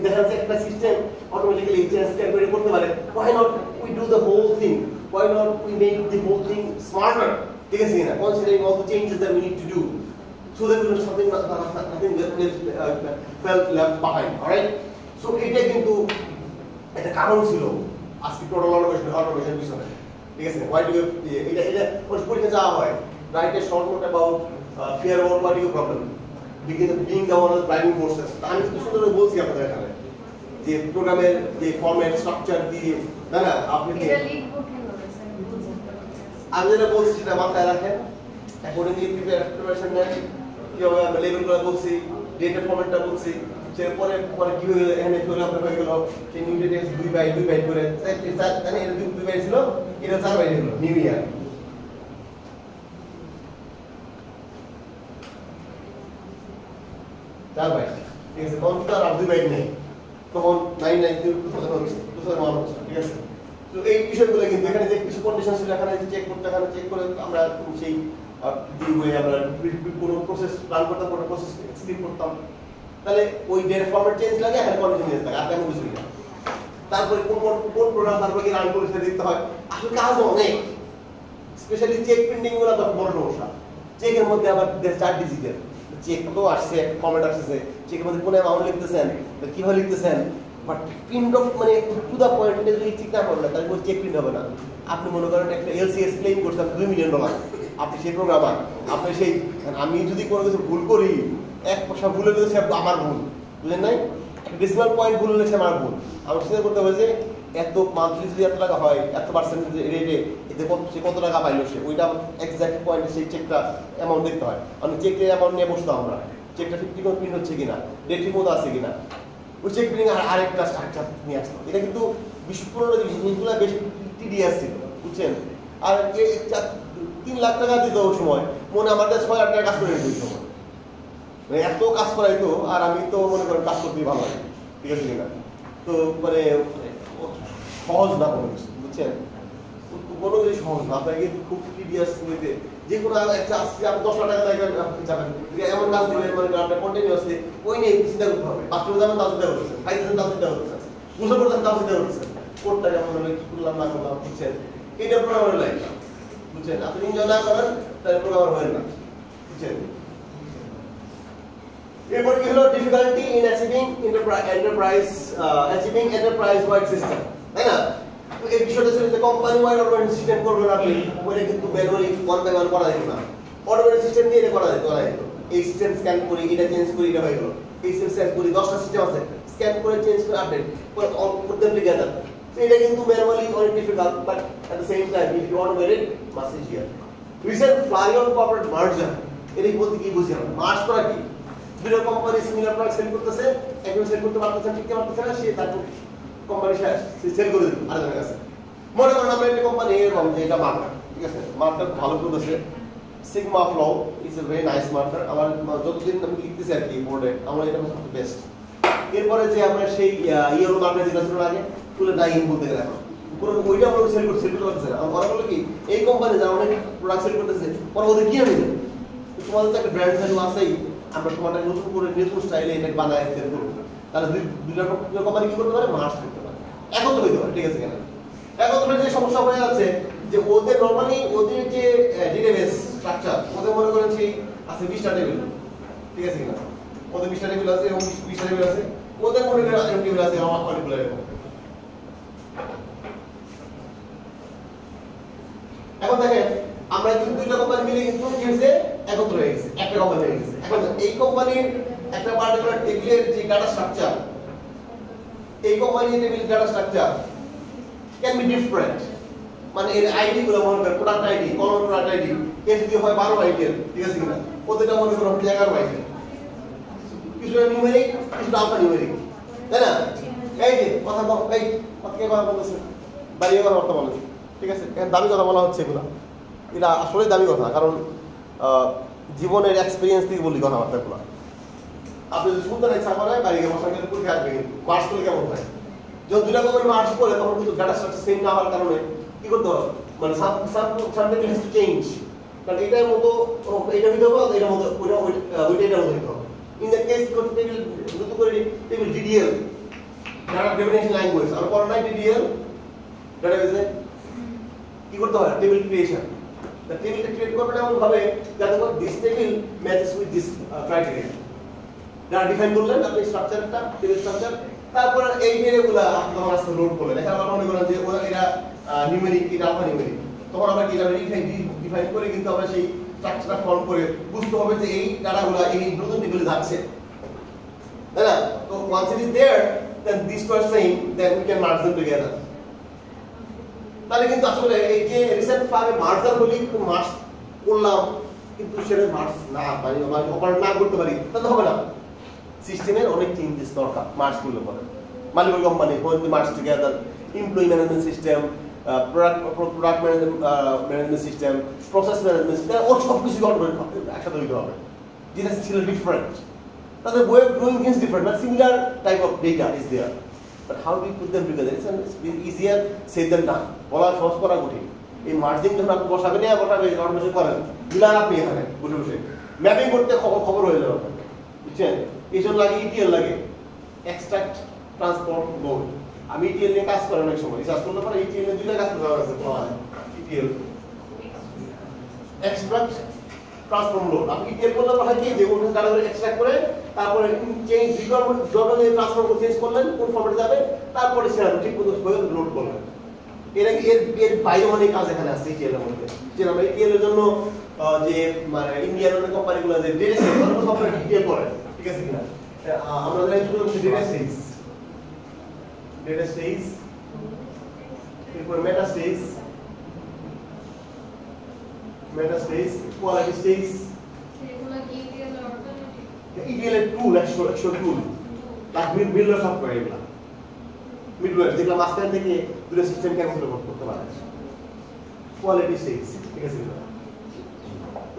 দেখা যাচ্ছে একটা সিস্টেম অটোমেটিক্যালি চেঞ্জ করে করতে পারে, why not we do the whole thing, why not we make the whole thing smarter, ঠিক আছে কিনা? Considering all the changes that we need to do, so that nothing felt left behind, alright? So এটা কিন্তু একটা কারণ ছিল আজকে টোটাল অটোমেশন পিছনে, ঠিক আছে? Why do you এটা পরীক্ষা যাওয়া হয়, write a short note about fear about what you problem being the one of driving forces. আমি কিন্তু সুন্দর করে বলছি আপনাদের এখানে যে প্রোগ্রামের যে ফরম্যাট স্ট্রাকচার দিয়ে না না আপনি আমি যেটা বলছি সেটা মাথায় রাখেন, অ্যাকর্ডিংলি প্রিপারেশন নেন, কিভাবে আমরা লেভেলগুলো বলছি, ডেটা ফরম্যাটটা বলছি, পরে পরে কি হয়ে এখানে চলে আপনার হয়ে গেল সেই নিউ ডেটা 2 বাই করে জানি এটা 2 বাই ছিল, এটা 4 বাই হলো নিউ ইয়ার। চার বাইট, ঠিক আছে? তখন তো আর 2 বাইট নেই, তখন 992 হচ্ছে, ঠিক আছে? তো এই বিষয়গুলো কিন্তু এখানে যে কিছু কন্ডিশন ছিল এখানে চেক করতে, এখানে চেক করে আমরা সেই দিয়ে আমরা কোনো প্রসেস রান করতাম, কোনো প্রসেস স্ক্রিপ্ট করতাম, তাহলে ওই ডেটা ফরম্যাট চেঞ্জ লাগে, এখানে কন্টিনিউয়াস থাকে, আর তেমন কিছু না। তারপরে কোন প্রোগ্রাম তারপরে কি রান করে সেটা দেখতে হয়। আসলে কাজ অনেক, স্পেশালি চেক প্রিন্টিং গুলো তো বড় সমস্যা। চেকের মধ্যে আবার 4 ডিজিটের চেক তো আসছে, ফরম্যাট আসছে, চেকের মধ্যে কোন অ্যামাউন্ট লিখতেছেন, কিভাবে লিখতেছেন, বাট প্রিন্ট অফ মানে টু দা পয়েন্ট এটা যদি ঠিক না করেন তাহলে চেক প্রিন্ট হবে না। আপনি মনে করেন একটা এলসিএস ক্লেম করছেন $2 মিলিয়ন, আপনি সেই প্রোগ্রামার, আপনি সেই আমি যদি কোনো কিছু ভুল করি, 1 পয়সা ভুল হলে সে আমার ভুল, বুঝলেন নাই? ডেসিমাল পয়েন্ট ভুল হলে সে আমার ভুল। আমার চিন্তা করতে হবে যে এত মান্থলি যদি এত টাকা হয়, এত পার্সেন্টেজ রেটে এতে সে কত টাকা পাইলো, সে ওইটা এক্সাক্ট পয়েন্টে সেই চেকটা অ্যামাউন্ট দেখতে হয়। আমি চেকের অ্যামাউন্ট নিয়ে বসতাম, আমরা চেকটা ঠিক ঠিক প্রিন্ট হচ্ছে কিনা, ডেট ঠিক মতো আছে কিনা, ওই চেক প্রিন্টিং আরেকটা স্ট্রাকচার নিয়ে আসতাম। এটা কিন্তু পুরোনো জিনিসগুলো বেশি টিডিএস ছিল, বুঝছেন? আর 3 লাখ টাকা দিত ওই সময়, মনে আমাদের 6 লাখ টাকা কাজ করে দিত ওই সময়, মানে এত কাজ করাইতো। আর আমি তো মনে করেন কাজ করতেই ভালো লাগে, ঠিক আছে কিনা? তো মানে সহজ না কোনো কিছু, বুঝছেন? কোনো কিছু সহজ না, আপনাকে খুব টিডিএস নিতে যে কোনো একটা আসছে আপনি 10 লাখ টাকা যাবেন, এমন কাজ দিবেন মানে আপনার কন্টিনিউয়াসলি ওই নিয়ে চিন্তা করতে হবে। বাথরুমে যাবেন তাও চিন্তা করতেছেন, খাইতেছেন তাও চিন্তা করতেছেন, গোসল করতেছেন তাও চিন্তা করতেছেন, কোডটা কেমন হলো, কি করলাম না করলাম, বুঝছেন? এটা প্রোগ্রামারের লাইফ, বুঝছেন? আপনি এনজয় না করেন তাহলে প্রোগ্রামার হয় না, বুঝছেন? এরপর কি হলো difficulty in achieving enterprise wide system, তাই না? এই বিষয়টা ছিল যে কোম্পানি ওয়াইড অটোমেটেড সিস্টেম করবেন আপনি, ওইটা কিন্তু ম্যানুয়ালি 1 বাই 1 করা যেত না, অটোমেটেড সিস্টেম দিয়ে এটা করা যেত। এই সিস্টেম স্ক্যান করি, এটা চেঞ্জ করি, এটা হয়ে গেল। এই সিস্টেম স্ক্যান করি, 10টা সিস্টেম আছে, স্ক্যান করে চেঞ্জ করে আপডেট করে অল পুট देम টুগেদার, এটা কিন্তু ম্যানুয়ালি অনেক difficult, but at the same time if you want to get it much easier. Recent fly on corporate merger, এটা বলতে কি বুঝি আমরা? মার্জ করা কি? দুটো কোম্পানি সিমিলার প্রোডাক্ট সেল করতেছে, একজন সেল করতে পারতেছে ঠিক পারতেছে না, সে তার কোম্পানি সেল করে দিল আরেকজনের কাছে। মনে করেন আমরা একটা কোম্পানি এরকম যে এটা মার্কার, ঠিক আছে, মার্কার ভালো চলতেছে, sigma flow is a very nice marker. আমার যতদিন আমি লিখতেছি আর কি বোর্ডে, আমার এটা সবচেয়ে বেস্ট। এরপরে যে আমরা সেই ইয়েলো মার্কার যেটা ছিল আগে তুলে ডাইং বলতে গেলে এখন পুরো ওইটা আমরা সেল করতে পারতেছে না। আমার বলা কি এই কোম্পানি যারা অনেক প্রোডাক্ট সেল করতেছে পরে ওদের কি হবে, তোমাদের তো একটা ব্র্যান্ড ভ্যালু আছেই, আমরা তোমাদের নতুন করে নতুন স্টাইলে এটা বানায় সেল করবো, তাহলে দুইটা কোম্পানি কি করতে পারে? মার্জ করতে পারে, এখন তো হইতে পারে, ঠিক আছে। কেন এখন তো যে সমস্যা হয়ে যাচ্ছে যে ওদের নরমালি ওদের যে ডেটাবেস স্ট্রাকচার, ওদের মনে করেন সেই আছে 20টা টেবিল, ঠিক আছে কিনা, ওদের 20টা টেবিল আছে এবং 20টা টেবিল আছে, ওদের মনে করেন এরকম টেবিল আছে আমার অনেকগুলো এরকম। এখন দেখেন আমরা কিন্তু দুইটা কোম্পানি মিলে কিন্তু কি হয়েছে? একত্র হয়ে গেছে, একটা কোম্পানি হয়ে গেছে। এখন এই কোম্পানির একটা পার্টিকুলার টেবিলের যে ডাটা স্ট্রাকচার, এই কোম্পানির table data structure can be different, মানে এর আইডি গুলো মনে করেন প্রোডাক্ট আইডি, কলম প্রোডাক্ট আইডি এর যদি হয় 12 বাইটের, ঠিক আছে কিনা, ওদেরটা মনে করেন 11 বাইটের, কিছুটা নিউমেরিক কিছুটা আলফা নিউমেরিক, তাই না? এই যে কথা বল, এই কথা কে বলতেছে? বাড়িয়ে কথা বলেন, ঠিক আছে, দামি কথা বলা হচ্ছে এগুলো, এটা আসলে দামি কথা, কারণ জীবনের এক্সপিরিয়েন্স থেকে বলি কথাবার্তাগুলো। আপনি যদি শুনতে ইচ্ছা করে বাড়িয়ে বসা গেলে পরীক্ষা আসবে, কিন্তু মার্চ করলে কেমন হয়? যখন দুটা কোম্পানি মার্চ করে তখন কিন্তু ডাটা স্ট্রাকচার সেম না হওয়ার কারণে কি করতে হবে? মানে সামথিং হ্যাজ টু চেঞ্জ, কারণ এটার মতো এটা হইতে হবে, এটার মতো ওইটা এটার মতো হইতে হবে। ইন দ্যাট কেস টেবিল নতুন করে table DDL data definition language আর পড়া নাই ডিডিএল ডাটাবেসে কি করতে হয়? Table creation. দ্য টেবিলটা ক্রিয়েট করবেন এমন ভাবে যাতে করে this table matches with this criteria. যারা ডিফাইন করলেন আপনি স্ট্রাকচারটা, টেবিল স্ট্রাকচার, তারপর এই ভেরিয়েবলগুলো আপনি যখন আস্তে লোড করলেন, এখানে আমরা মনে করেন যে ওরা এটা নিউমেরিক, এটা আলফা নিউমেরিক, তখন আমরা কি ডিফাইন করে কিন্তু আমরা সেই স্ট্রাকচারটা ফর্ম করে বুঝতে হবে যে এই ডাটাগুলো এই নতুন টেবিলে যাচ্ছে, তাই না? তো once it is there, then these two are same, then we can merge them together. তাহলে কিন্তু আসলে এই যে রিসেন্ট ফার্মে মার্জার বলি মার্জ করলাম, কিন্তু সেটা মার্জ না পারি অপারেট না করতে পারি, তাহলে হবে না। সিস্টেমের অনেক চেঞ্জেস দরকার মার্জ করলে পরে। Multiple company when we merge together, employee management system, product management system, process management system, ওর সব কিছু একসাথে হইতে হবে, যেটা ছিল ডিফারেন্ট। তাহলে way of doing things different, but similar type of data is there. But how do we put them together? It's easier said than done. বলা সহজ করা কঠিন। এই মার্জিং যখন আপনি বসাবেন না বসাবেন অটোমেশন করেন, দিলাম আপনি এখানে বসে বসে ম্যাপিং করতে খবর হয়ে যাবে, বুঝছেন? এই জন্য লাগে ইটিএল লাগে, এক্সট্রাক্ট ট্রান্সফর্ম লোড। আমি ইটিএল নিয়ে কাজ করি অনেক সময়, রিসার্চ করতে পারি ইটিএল নিয়ে দুইটা কাজ করা আছে, ইটিএল এক্সট্রাক্ট ট্রান্সফর্ম লোড। আপনি ইটিএল করলে হয় কি যে ওখানে ডাটা করে এক্সট্রাক্ট করে তারপরে চেঞ্জ রিকোয়ারমেন্ট যখন এই ট্রান্সফর্ম করে চেঞ্জ করলেন কোন ফরম্যাটে যাবে, তারপরে সেটা ঠিক মতো লোড করলেন। এর বাইরে অনেক কাজ এখানে আছে ইটিএল এর মধ্যে, যে আমরা ইটিএল এর জন্য যে মানে ইন্ডিয়ান অনেক কোম্পানিগুলো যে ডেটা সেট করে সফটওয়্যার ইটিএল করে, ঠিক আছে কিনা? আমরা জানি শুধু ডেটা স্টেজ, এরপর মেটা স্টেজ, কোয়ালিটি স্টেজ, এগুলো কি ইটিএল অল্টারনেটিভ? ইটিএল এর টুল, একশো টুল, লাইক মিডওয়্যার সফটওয়্যার, এগুলা মিডওয়্যার যেগুলো মাঝখান থেকে দুটো সিস্টেম ক্যান্সেল করতে পারে। কোয়ালিটি স্টেজ, ঠিক আছে।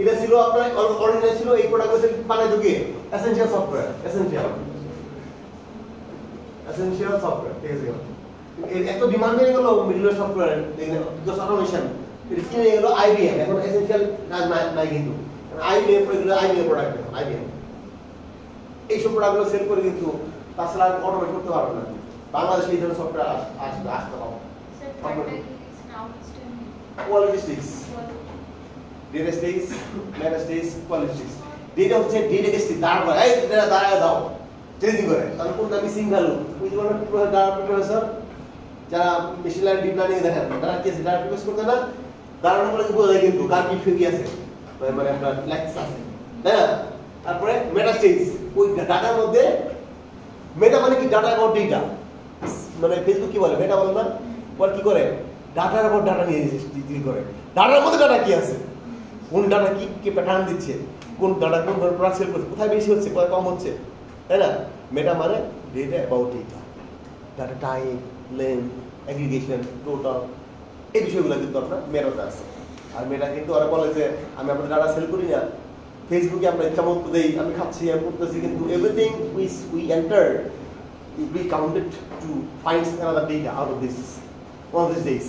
এটা ছিল আপনার অরিজিনাল ছিল এই প্রোডাক্টগুলো বানাই ঢুকে এসেনশিয়াল সফটওয়্যার, এসেনশিয়াল সফটওয়্যার, ঠিক আছে। এর এত ডিমান্ড হয়ে গেল মিডওয়্যার সফটওয়্যার, বিকজ অটোমেশন এটা কিনে গেল আইবিএম। এখন এসেনশিয়াল নাই কিন্তু আইবিএম প্রোডাক্ট, আইবিএম এইসব প্রোডাক্টগুলো সেল করে কিন্তু তাছাড়া অটোমেট করতে পারবে না। বাংলাদেশে এই ধরনের সফটওয়্যার আসতে হবে। কোয়ালিটি স্টেজ, ডেটা স্টেজ, মেটা স্টেজ, কোয়ালিটি স্টেজ। ডেটা হচ্ছে ডেটাকে দাঁড়ায়, এই ডেটা দাঁড়ায় দাও ট্রেনিং করে, তাহলে কোনটা মিসিং ভ্যালু ওই যে প্রফেসর যারা মেশিন লার্নিং ডিপ লার্নিং দেখেন তারা কি আছে, ডাটা প্রসেস করতে না দাঁড়ানো করে বোঝা যায় কিন্তু কার কি ফেকি আছে, মানে আপনার ল্যাক্স আছে, তাই না? তারপরে মেটা স্টেজ, ওই ডাটার মধ্যে মেটা মানে কি ডাটা অ্যাবাউট ডেটা, মানে ফেসবুক কি বলে মেটা বলে না, পর কি করে ডাটার উপর ডাটা নিয়ে ডিল করে ডাটার মধ্যে ডাটা কি আছে কোন ডাটা কি কে প্যাটার্ন দিচ্ছে কোন ডাটা কোন ধরনের প্রোডাক্ট সেল করছে কোথায় বেশি হচ্ছে কোথায় কম হচ্ছে তাই না মেটা মানে data about data data type length aggregation total এই বিষয়গুলো কিন্তু আপনার মেটাতে আছে আর মেটা কিন্তু ওরা বলে যে আমি আপনাদের ডাটা সেল করি না ফেসবুকে আমরা ইচ্ছা মতো দেই আমি খাচ্ছি আমি করতেছি কিন্তু everything we enter we counted to find another data out of this one of these days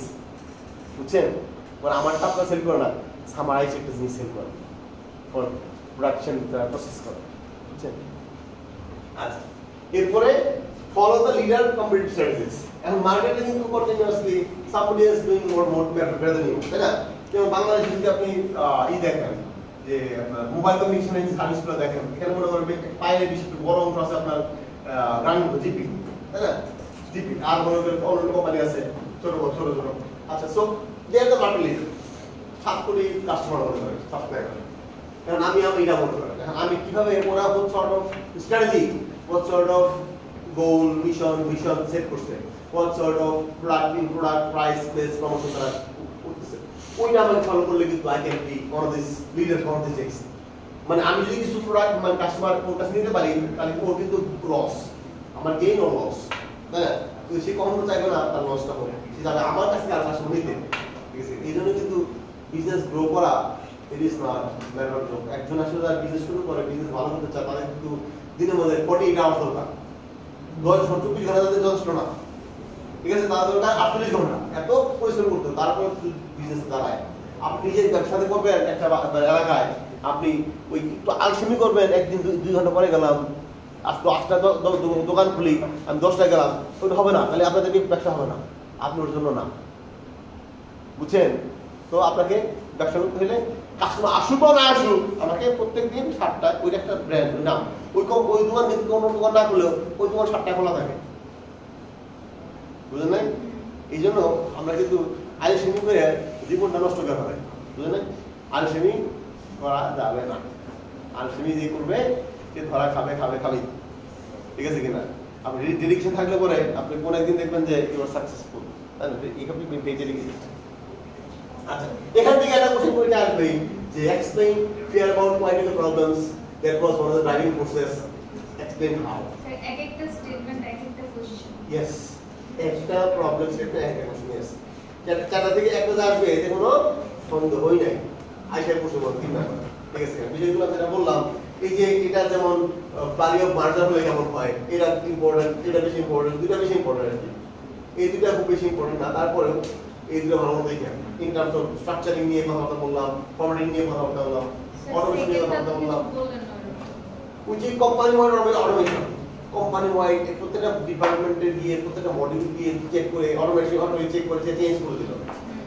বুঝছেন মানে আমারটা আপনার সেল করে না সামারাইজ একটা জিনিস সেল করে ফর প্রোডাকশন প্রসেস করে বুঝছেন আচ্ছা এরপরে follow the leader competitive services এখন মার্কেটে কিন্তু continuously somebody is doing more better than you তাই না যেমন বাংলাদেশে যদি আপনি দেখেন যে আপনার মোবাইল কমিউনিকেশন সার্ভিসগুলো দেখেন এখানে মনে করবেন পায়ের বেশি বড় অংশ আছে আপনার রানিং জিপি তাই না জিপি আর মনে করেন অন্য কোম্পানি আছে ছোট ছোট আচ্ছা so they are the market leader 7 crore customer মনে করেন সাবস্ক্রাইবার কারণ আমি এটা মনে করি এখন আমি কিভাবে ওরা what sort of strategy what sort of goal mission vision set করছে what sort of product price based promotion তারা করতেছে ওইটা আমি ফলো করলে কিন্তু I can be one of these leaders one of these things মানে আমি যদি কিছু প্রোডাক্ট মানে কাস্টমার ওর কাছে নিতে পারি তাহলে ওর কিন্তু লস আমার গেইন ও লস তাই না তো সে কখনো চাইবে না তার লসটা হবে সে যাবে আমার কাছে আর কাস্টমার নিতে ঠিক আছে এই জন্য কিন্তু বিজনেস গ্রো করা it is not matter of job একজন আসলে যারা বিজনেস শুরু করে বিজনেস ভালো করতে চায় তাদের কিন্তু দিনের মধ্যে 48 আওয়ার্স দরকার 24 ঘন্টা তাদের যথেষ্ট না ঠিক আছে তাদের দরকার 48 ঘন্টা এত পরিশ্রম করতে তারপরে বিজনেস দাঁড়ায় আপনি নিজের ব্যবসাতে করবেন একটা এলাকায় আপনি ওই একটু আলসেমি করবেন একদিন 2 ঘন্টা পরে গেলাম আজকে 8টা দোকান খুলি আমি 10টায় গেলাম ওটা হবে না তাহলে আপনাদের ব্যবসা হবে না আপনি ওর জন্য না বুঝছেন তো আপনাকে ব্যবসা করতে হলে কাস্টমার আসুক বা না আসুক আমাকে প্রত্যেকদিন 7টায় ওই একটা ব্র্যান্ড নাম ওই দোকান কিন্তু কোনো দোকান না খুলেও ওই দোকান 7টায় খোলা থাকে বুঝলেন না এই জন্য আমরা কিন্তু আলসেমি করে জীবনটা নষ্ট করা হয় বুঝলেন না আলসেমি করা যাবে না আলসেমি যে করবে সে ধরা খাবে ঠিক আছে কিনা আপনি ডেডিকেশন থাকলে পরে আপনি কোন একদিন দেখবেন যে ইউ আর সাকসেসফুল তাই না এই আপনি ডেডিকেশন আচ্ছা এখান থেকে একটা কোশ্চেন পরীক্ষা আসবে যে explain fear about political problems that was one of the driving forces explain how এক একটা স্টেটমেন্ট এক একটা কোশ্চেন ইয়েস একটা প্রবলেম স্টেটমেন্ট একটা কোশ্চেন ইয়েস চারটা থেকে একটা আসবে এতে কোনো সন্দেহই নাই আইসার প্রশ্ন তিন নাম্বার ঠিক আছে বিষয়গুলো যেটা বললাম এই যে এটা যেমন ভ্যালু অফ মার্জার হলে কেমন হয় এটা ইম্পর্টেন্ট এটা বেশি ইম্পর্টেন্ট দুটা বেশি ইম্পর্টেন্ট এই দুটা খুব বেশি ইম্পর্টেন্ট না তারপরেও এই দুটো ভালো মতো দেখেন ইন টার্মস অফ স্ট্রাকচারিং নিয়ে কথা বললাম ফরম্যাটিং নিয়ে কথা বললাম অটোমেশন নিয়ে কথা বললাম ওই যে company wide automation company wide প্রত্যেকটা ডিপার্টমেন্টে গিয়ে প্রত্যেকটা মডিউল দিয়ে চেক করে অটোমেশন চেক করে চেঞ্জ করে দিল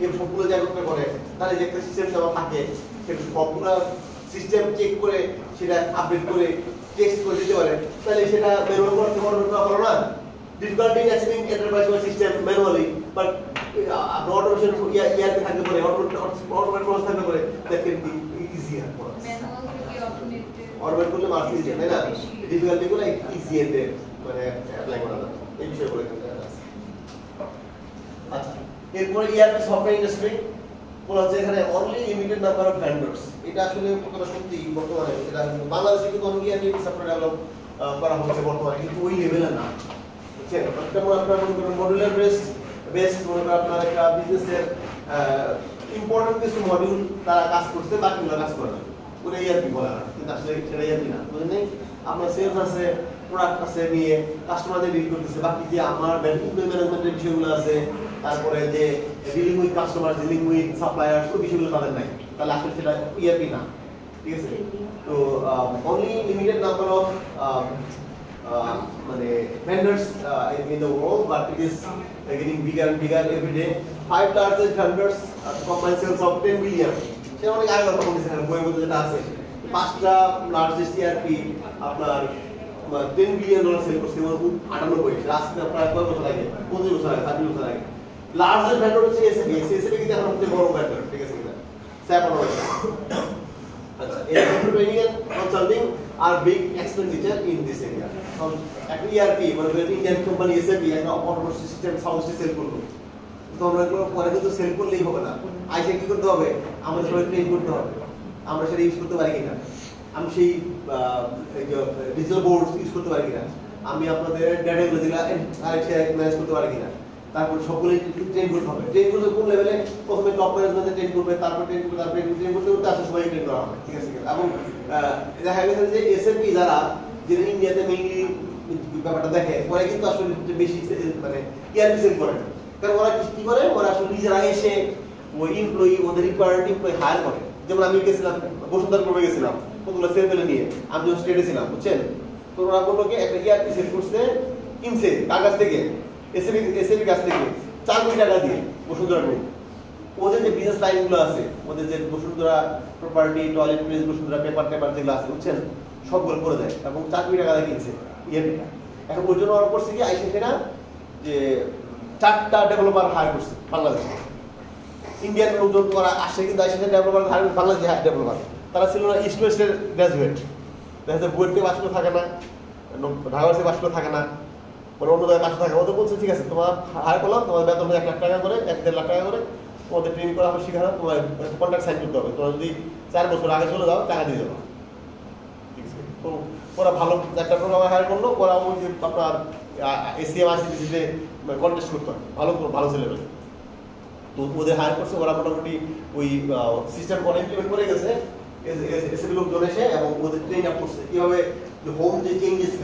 এই সবগুলো জায়গা করে তাহলে যে একটা সিস্টেম দেওয়া থাকে সেটা সবগুলো সিস্টেম চেক করে সেটা আপডেট করে টেস্ট করে দিতে পারে তাহলে সেটা ম্যানুয়াল করতে পারো না difficulty in achieving enterprise system manually but automation ইয়ারতে থাকতে পারে অটোমেট প্রসেস থাকতে পারে that can be easier for us manual থেকে অটোমেট করলে মার্ক ইজি তাই না ডিফিকাল্টি গুলো ইজিয়ারতে মানে অ্যাপ্লাই করা যায় এই বিষয়গুলো কিন্তু আছে আচ্ছা এরপরে ইআরপি সফটওয়্যার ইন্ডাস্ট্রি বলা হচ্ছে এখানে only limited number of vendors এটা আসলে কতটা সত্যি বর্তমানে এটা বাংলাদেশে কিন্তু অনেক ইআরপি সফটওয়্যার ডেভেলপ করা হচ্ছে বর্তমানে কিন্তু ওই লেভেলে না বুঝছেন যেমন আপনার মনে করেন মডুলার বেসড মনে করেন আপনার একটা বিজনেসের ইম্পর্টেন্ট কিছু মডিউল তারা কাজ করছে বাকিগুলো কাজ করে না ওটা ইআরপি বলা হয় কিন্তু আসলে সেটা ইআরপি না বুঝলেন আপনার সেলস আছে প্রোডাক্ট আছে নিয়ে কাস্টমারদের ডিল করতেছে বাকি যে আমার ইমপ্লয়ি ম্যানেজমেন্টের বিষয়গুলো আছে তারপরে যে dealing with customer dealing with supplier ওই বিষয়গুলো তাদের নাই তাহলে আসলে সেটা ইআরপি না ঠিক আছে তো অনলি লিমিটেড নাম্বার অফ মানে vendors in the world but it is getting bigger and bigger every day 5 largest vendors combined sales of 10 billion সেটা অনেক আগে কথা বলতেছি বইয়ের মধ্যে যেটা আছে পাঁচটা লার্জেস্ট ইআরপি আপনার $10 billion সেল করছে 98 আজকে প্রায় কয় বছর আগে 25 বছর আগে 30 বছর আগে লার্জেস্ট ভেন্ডর হচ্ছে এসএবি কিন্তু এখন হচ্ছে বড় ভেন্ডর ঠিক আছে কিনা স্যাপ আচ্ছা এর ট্রেনিং এন্ড কনসাল্টিং আর big expenditure in this area এখন ইআরপি মানে ইন্ডিয়ান কোম্পানি এসএবি একটা অটোমেশন সিস্টেম সাউন্ড সেল করলো তোমরা পরে কিন্তু সেল করলেই হবে না, আইসে কি করতে হবে, আমাদের সবাই ট্রেন করতে হবে আমরা সেটা ইউজ করতে পারি কিনা, আমি সেই ডিজিটাল বোর্ড ইউজ করতে পারি কিনা, আমি আপনাদের ডেটাগুলো যেগুলো আরেকটা ম্যানেজ করতে পারি কিনা, তারপর সকলেই ট্রেন করতে হবে। ট্রেন করতে কোন লেভেলে, প্রথমে টপ ম্যানেজমেন্টে ট্রেন করবে, তারপর ট্রেন করবে, তারপর ট্রেন করতে করতে আসলে সবাই ট্রেন করা হবে, ঠিক আছে। এবং দেখা গেছে যে এসএমপি যারা ইন্ডিয়াতে মেইনলি ব্যাপারটা দেখে, ওরা কিন্তু আসলে বেশি মানে ইয়ারলি সেল করে, কারণ ওরা কি করে, ওরা আসলে নিজেরা এসে ওই এমপ্লয়ি, ওদের রিকোয়ার্ড এমপ্লয়ি হায়ার করে। যেমন আমি গেছিলাম বসুন্ধরা গ্রুপে গেছিলাম, কতগুলো সেল পেলে নিয়ে, আমি যখন স্টেটে ছিলাম, বুঝছেন, তো ওরা বললোকে একটা ইয়ারলি সেল করছে, কিনছে কার কাছ থেকে, এসএমপি কাছ থেকে 4 কোটি টাকা দিয়ে বসুন্ধরা গ্রুপ। ওদের যে বিজনেস লাইনগুলো আছে, ওদের যে Bashundhara property, toilet place, Bashundhara paper যেগুলো আছে, বুঝছেন, সবগুলো করে দেয় এবং 4 কোটি টাকা দিয়ে কিনছে ইয়ারলিটা। এখন ওর জন্য ওরা করছে কি, আইসে সেটা যে 4টা ডেভেলপার হায়ার করছে বাংলাদেশে। ইন্ডিয়ান লোকজন ওরা আসে, কিন্তু আইসে ডেভেলপার হায়ার, বাংলাদেশে হায়ার ডেভেলপার, তারা ছিল না ইস্ট ওয়েস্টের গ্রাজুয়েট, দেখা যাচ্ছে বুয়েট থেকে পাশ করে থাকে না, ঢাকা থেকে পাশ করে থাকে না, মানে অন্য জায়গায় পাশে থাকে। ওদের বলছে ঠিক আছে, তোমার হায়ার করলাম, তোমার বেতন 1 লাখ টাকা করে, 1-1.5 লাখ টাকা করে, তোমাদের ট্রেনিং করা হবে, শিখানো, তোমার কন্ট্রাক্ট সাইন করতে হবে, তোমরা যদি 4 বছর আগে চলে যাও টাকা দিয়ে যাবো, ঠিক আছে। তো ওরা ভালো একটা প্রোগ্রাম হায়ার করলো, ওরা ওই যে আপনার এসিএম আইসিটিসিতে কন্টেস্ট করতে হয়, ভালো ছেলে পেলে, তো ওদের হায়ার করছে। ওরা মোটামুটি ওই সিস্টেম করে ইমপ্লিমেন্ট করে গেছে, এসএবি লোকজন এসে, এবং ওদের ট্রেন আপ করছে কিভাবে হোম যে চেঞ্জেস,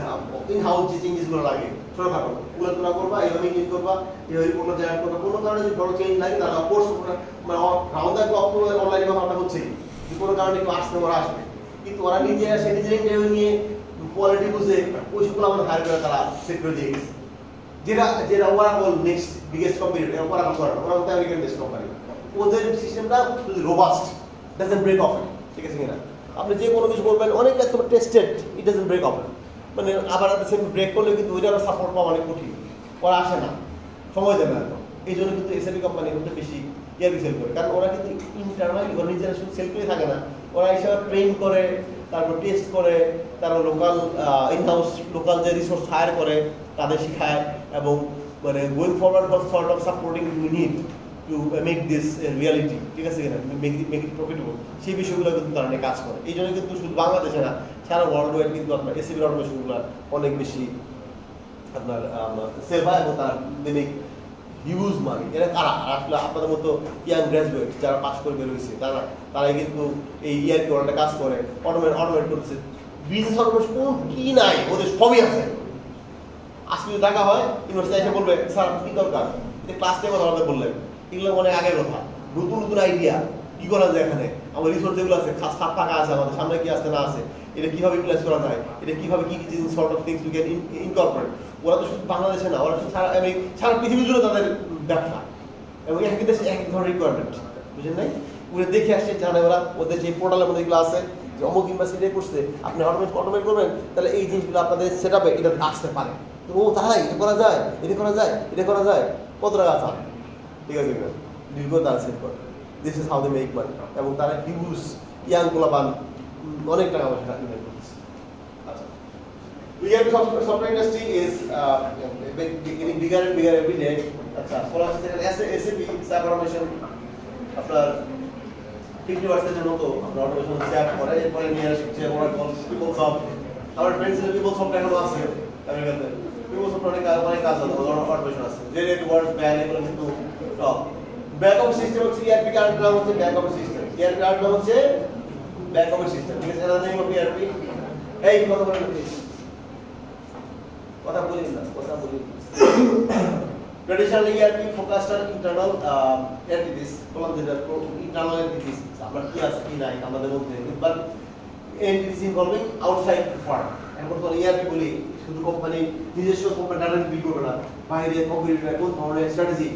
ইন হাউস যে চেঞ্জেসগুলো লাগে ছোটখাটো, ওগুলো তোমরা করবা, এইভাবে মেনটেন করবা, এইভাবে রিপোর্টটা জেনারেট করবা। কোনো কারণে যদি বড় চেঞ্জ লাগে তাহলে কোর্স মানে রাউন্ড দ্য ক্লক অনলাইনে ব্যাপারটা হচ্ছেই, যে কোনো কারণে কেউ আসতে ওরা আসবে, কিন্তু ওরা নিজে আসে, নিজের ইন্টারভিউ নিয়ে কোয়ালিটি বুঝে ওই সবগুলো আমাদের হায়ার করে তারা সেট করে দিয়ে গেছে। যেটা Oracle next biggest competitor, Oracle করে না, ওরা হচ্ছে আমেরিকান বেস্ট কোম্পানি, ওদের সিস্টেমটা রোবাস্ট, ডাজন্ট ব্রেক অফ, ঠিক আছে কিনা। আপনি যে কোনো কিছু করবেন অনেক tested, it doesn't break off, মানে আবার সেম ব্রেক করলে কিন্তু ওইটারও সাপোর্ট পাওয়া অনেক কঠিন, ওরা আসে না, সময় দেবে না। এই জন্য কিন্তু এসএবি কোম্পানি কিন্তু বেশি ইয়ারলি সেল করে, কারণ ওরা কিন্তু ইন্টারনালি ওরা নিজেরা শুধু সেল করে থাকে না, ওরা হিসাবে ট্রেন করে, তারপর টেস্ট করে, তারপর লোকাল ইনহাউস লোকাল যে রিসোর্স হায়ার করে তাদের শিখায়, এবং মানে going forward for sort of supporting we need to make this reality, ঠিক আছে কিনা, মেক ইট প্রফিটেবল, সেই বিষয়গুলো কিন্তু তারা নিয়ে কাজ করে। এই জন্য কিন্তু শুধু বাংলাদেশে না, সারা ওয়ার্ল্ড ওয়াইড কিন্তু আপনার এসএবি অটোমেশনগুলো অনেক বেশি আপনার সেল হয়, এবং তারা দে হিউজ মানি। এরা কারা আসলে আপনাদের মতো ইয়াং গ্রাজুয়েট যারা পাস করে বেরোইছে, তারাই কিন্তু এই ইয়ারকি ওরা কাজ করে, অটোমেট করতেছে। বিজনেস অটোমেশন কি নাই, ওদের সবই আছে। আজকে যদি টাকা হয়, ইউনিভার্সিটি এসে বলবে স্যার কি দরকার, এটা ক্লাস নিয়ে কথা বলতে বললেন, এগুলো অনেক আগের কথা, নতুন নতুন আইডিয়া কি করা যায়, এখানে আমার রিসোর্স যেগুলো আছে ফাঁকা আছে, আমাদের সামনে কি আসতে না আছে, এটা কিভাবে ইউটিলাইজ করা যায়, এটা কিভাবে কি কি sort of things we can incorporate. ওরা তো শুধু বাংলাদেশে না, ওরা সারা পৃথিবী জুড়ে তাদের ব্যবসা, এবং এক দেশে এক ধরনের রিকোয়ারমেন্ট, বুঝলেন নাই, ওরা দেখে আসছে, জানে ওরা, ওদের যে পোর্টালের মধ্যে এগুলো আছে যে অমুক ইউনিভার্সিটি করছে, আপনি অটোমেট করবেন, তাহলে এই জিনিসগুলো আপনাদের সেট আপে এটা আসতে পারে। তো ও তাই এটা করা যায়, এটা করা যায়, এটা করা যায়, কত টাকা চান, ঠিক আছে কিনা, দীর্ঘ তারা সেট করে, this is how they make money, এবং তারা হিউজ ইয়াং গোলাপান অনেক টাকা পয়সা ইনভেস্ট করছে। আচ্ছা, ERP software industry is getting bigger and bigger every day. আচ্ছা, ফলে হচ্ছে SAP SAP automation আপনার 50% এর মতো আমরা অটোমেশন SAP করে, এরপরে নিয়ে আসছে Oracle, PeopleSoft, আমার ফ্রেন্ডস এর PeopleSoft এখনো আছে আমেরিকাতে, PeopleSoft অনেক কাজ আছে, অটোমেশন আছে, Jet, Word, Ban এগুলো কিন্তু টপ। ব্যাক অফিস সিস্টেম হচ্ছে ERP কার্ড নাম হচ্ছে back office system, ERP card নাম হচ্ছে ব্যাক অফিস সিস্টেম, ঠিক আছে, এটা নেই ERP। এই কথা বলেন প্লিজ, কথা বলি না, কথা বলি। Traditional ERP focused on internal entities, বললাম যেটা internal entities, আমরা কি আছে কি নাই আমাদের মধ্যে, but entities involving outside the firm। এখন তো ERP বলি শুধু কোম্পানি নিজস্ব কোম্পানি ডাটা বিল করবে না, বাইরে কম্পিটিটর কোন ধরনের স্ট্র্যাটেজি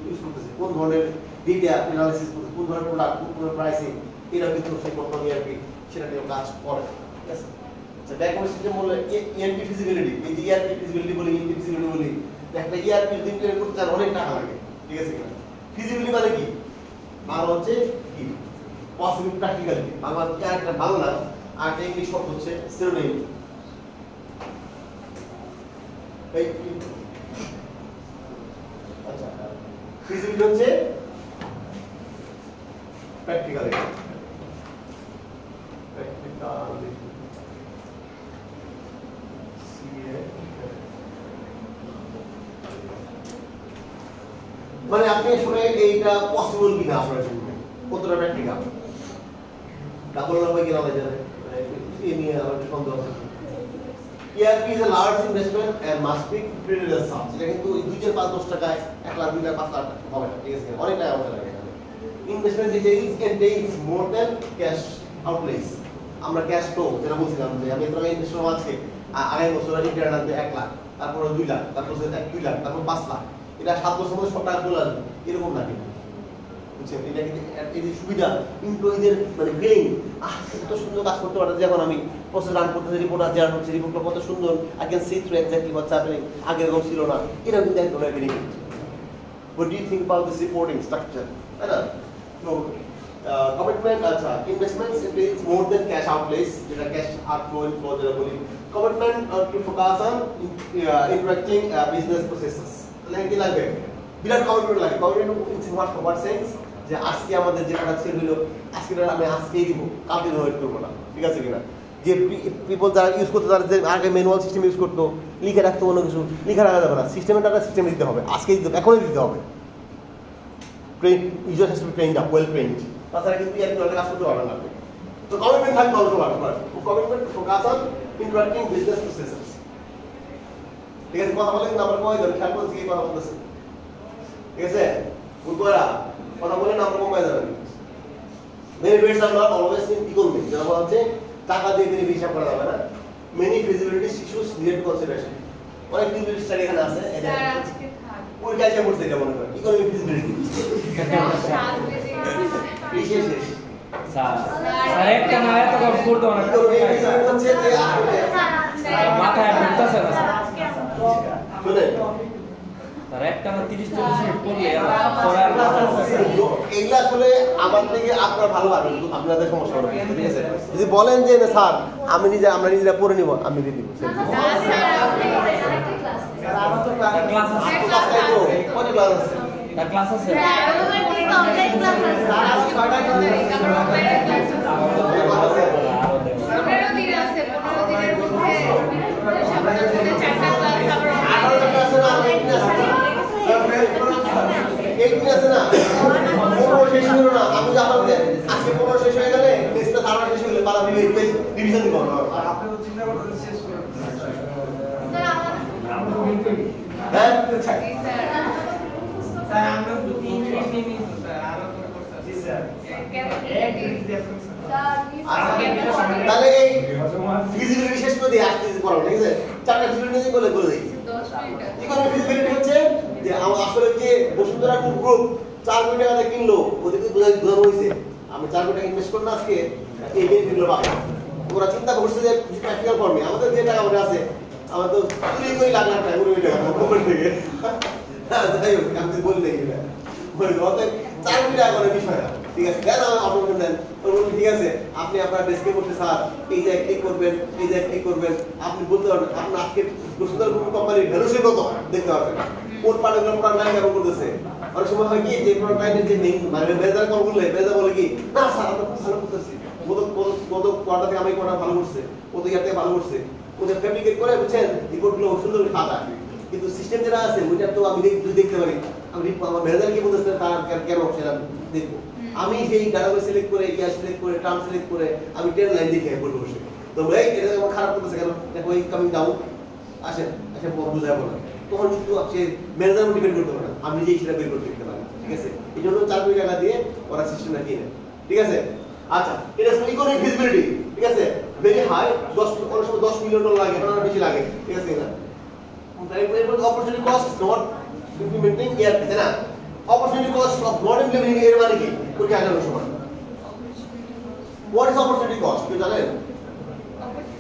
ইউজ করতেছে, কোন ধরনের ডেটা অ্যানালাইসিস করতেছে, কোন ধরনের প্রোডাক্ট, কোন ধরনের প্রাইসিং, এটা কিন্তু সেই কোম্পানি ERP সেটা নিয়ে কাজ করে, ঠিক আছে। আচ্ছা, ব্যাক অফিস সিস্টেম বললে ERP ফিজিবিলিটি, এই যে ERP ফিজিবিলিটি বলি, ERP ফিজিবিলিটি বলি, একটা ERP যদি ইমপ্লিমেন্ট করতে চান অনেক টাকা লাগে, ঠিক আছে কিনা। ফিজিবিলিটি মানে কি, বাংলা হচ্ছে কি পসিবল, প্র্যাকটিক্যালিটি, বাংলা একটা বাংলা আর ইংলিশ শব্দ হচ্ছে সিনোনিম। আচ্ছা, ফিজিবিলিটি হচ্ছে প্র্যাকটিক্যাল মানে আপনি শুনে এইটা পসিবল কিনা আপনার জন্য কতটা প্র্যাকটিক্যাল ডাবল নাম্বার কিনা হয়ে যাবে এই নিয়ে আমার একটু সন্দেহ আছে ERP is a large investment and must be treated as such এটা কিন্তু 2-5-10 টাকায় 1 লাখ 2 লাখ 5 লাখ হবে না ঠিক আছে অনেক টাকা আমাদের লাগে investment details entails more than cash outlays আমরা ক্যাশ ফ্লো যেটা বলছিলাম যে আমি তোমাকে ইনভেস্ট করব আজকে আগামী বছর রিটার্ন আসবে 1 লাখ তারপর 2 লাখ তারপর 2 লাখ তারপর 5 লাখ এটা 7 বছর মধ্যে সব টাকা চলে আসবে এরকম না কিন্তু বুঝছেন এটা কিন্তু এই যে সুবিধা এমপ্লয়িদের মানে ফিলিং কত সুন্দর কাজ করতে পারে যখন আমি প্রসেস রান করতেছি রিপোর্ট আর জেনারেট হচ্ছে রিপোর্টটা কত সুন্দর I can see through exactly what's happening আগে এরকম ছিল না এটা কিন্তু এক ধরনের benefit what do you think about this reporting structure তাই না তো commitment আচ্ছা investments entails more than cash outlays যেটা cash outflow inflow যেটা বলি commitment to focus on interacting business processes like কি লাগবে বিরাট কমিটমেন্ট লাগে কমিটমেন্ট ইন হোয়াট সেন্স যে আজকে আমাদের যে প্রোডাক্ট সেল হলো আজকে আমি আজকেই দিব কালকে ওয়েট করব না ঠিক আছে কিনা যে পিপল যারা ইউজ করতে তারা যে আগে ম্যানুয়াল সিস্টেম ইউজ করতো লিখে রাখতো কোনো কিছু লিখে রাখা যাবে না সিস্টেমের টাকা সিস্টেমে দিতে হবে আজকেই দিতে এখনই দিতে হবে train user has to B trend up well trend তাছাড়া কিন্তু ইয়ার কোনো কাজ করতে পারবে না তো কমিটমেন্ট থাকবে অবশ্য আপনার commitment focus on interacting business processes ঠিক আছে কথা বলেন আমরা কই দেব খেয়াল করছি কি কথা বলতেছে ঠিক আছে বুঝবোরা কথা বলেন আমরা কমাই যাবেন benefits are not always in economy যেটা বলা হচ্ছে টাকা দিয়ে বেনিফিট হিসাব করা যাবে না many feasibility issues need consideration অনেক ফিজিবিলিটি স্টাডি এখানে আছে এটা আজকে থাক ওই কাজে করতে এটা মনে করেন ইকোনমি ফিজিবিলিটি বিশেষ স্যার একটা না এত কম করতে অনেক হচ্ছে যে মাথায় ঢুকতেছে না শুনেন স্যার একটা না 30-40 মিনিট পড়লে পরে আর এইগুলা আসলে আমার থেকে আপনারা ভালো পারবেন আপনাদের সমস্যা হবে ঠিক আছে যদি বলেন যে না স্যার আমি নিজে আমরা নিজেরা পড়ে নিব আমি দিয়ে দিব ক্লাস আছে কোন ক্লাস আছে তার ক্লাস আছে আমি আজকে 15 শেষ হয়ে গেলে টেস্টটা ধারণা শেষ হয়ে গেলে পালা রিভিশন দিব আপনি তো চিন্তা করতে শেষ করে হ্যাঁ স্যার আমরা তো 3 মিনিট নিই স্যার আমরা করে করতে জি স্যার তাহলে এই ফিজিবিলিটি শেষ করে দিয়ে আসতে পড়াবো ঠিক আছে চারটা ফিজিবিলিটি বলে দেই 10 মিনিট ইকোনমিক ফিজিবিলিটি হচ্ছে যে আসলে যে বসুন্ধরা গ্রুপ 4 কোটি টাকা কিনলো ওদেরকে বোঝানো হয়েছে আমি 4 কোটি টাকা ইনভেস্ট করলাম আজকে এই বেনিফিটগুলো পাবো ওরা চিন্তা করছে যে প্র্যাকটিক্যাল ফর্মে আমাদের যে টাকা ওটা আছে আমার তো 2 লাখ টাকা কোটি টাকা কোম্পানি থেকে তাই আমি বললে এটা বলে অতএব 4 কোটি টাকা করে বিষয় না ঠিক আছে দেন আমার অটোমেশন দেন ঠিক আছে আপনি আপনার ডেস্কে বসে স্যার এই যে ক্লিক করবেন এই যে ক্লিক করবেন আপনি বলতে পারবেন আপনি আজকে বসুন্ধরা গ্রুপ কোম্পানির ভ্যালুশন কত দেখতে পারবেন কোন পার্টিকুলার প্রোডাক্ট লাইন ব্যবহার করতেছে অনেক সময় হয় কি যে প্রোডাক্ট লাইনের যে মেইন মানে মেজার কল করলে মেজার বলে কি না স্যার আমরা ভালো করতেছি কত কোয়ার্টার থেকে আমি কোয়ার্টার ভালো করছে কত ইয়ার থেকে ভালো করছে ওদের ফ্যাব্রিকেট করে বুঝছেন রিপোর্টগুলো সুন্দর করে খাতা কিন্তু সিস্টেম যেটা আছে ওইটা তো আমি দেখতে পারি আমি আমার মেজার কি বলতেছে তার কেন সেটা দেখবো আমি সেই ডাটাবেস সিলেক্ট করে ইয়ার সিলেক্ট করে টার্ম সিলেক্ট করে আমি 10 লাইন লিখে বলবো বসে তো ভাই এটা আমার খারাপ করতেছে কেন দেখো এই কামিং ডাউন আসেন আসেন বুঝাবো না তখন কিন্তু সে ম্যানেজার ডিপেন্ড করতে পারে আমি নিজেই সেটা বের করতে পারি ঠিক আছে এই জন্য 4 কোটি টাকা দিয়ে ওরা সিস্টেমটা কিনে ঠিক আছে আচ্ছা এটা ইকোনমিক ফিজিবিলিটি ঠিক আছে ভেরি হাই 10 মিলিয়ন ডলার লাগে না বেশি লাগে ঠিক আছে না opportunity cost not implementing ERP তাই না opportunity cost of not implementing এর মানে কি কোন কাজের সময় what is opportunity cost কি জানেন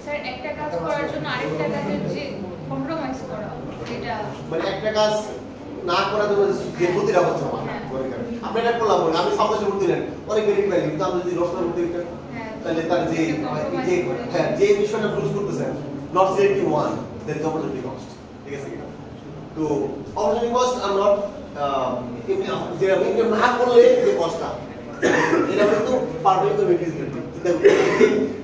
স্যার একটা কাজ করার জন্য আরেকটা কাজের যে কম্প্রোমাইজ করা এটা মানে একটা কাজ না করার জন্য যে ক্ষতিটা হচ্ছে আমার আপনি এটা করলাম আমি সামনে শুরু দিলেন অনেক বেনিফিট পাইলেন কিন্তু আপনি যদি রসনা করতে দিতেন তাহলে তার যে হ্যাঁ যে বিষয়টা প্রুভ করতেছেন not selecting one there is opportunity cost ঠিক আছে কি তো opportunity cost are not যেটা না করলে যে কষ্টটা এটা কিন্তু পারবেন করবে ফিজিবিলিটি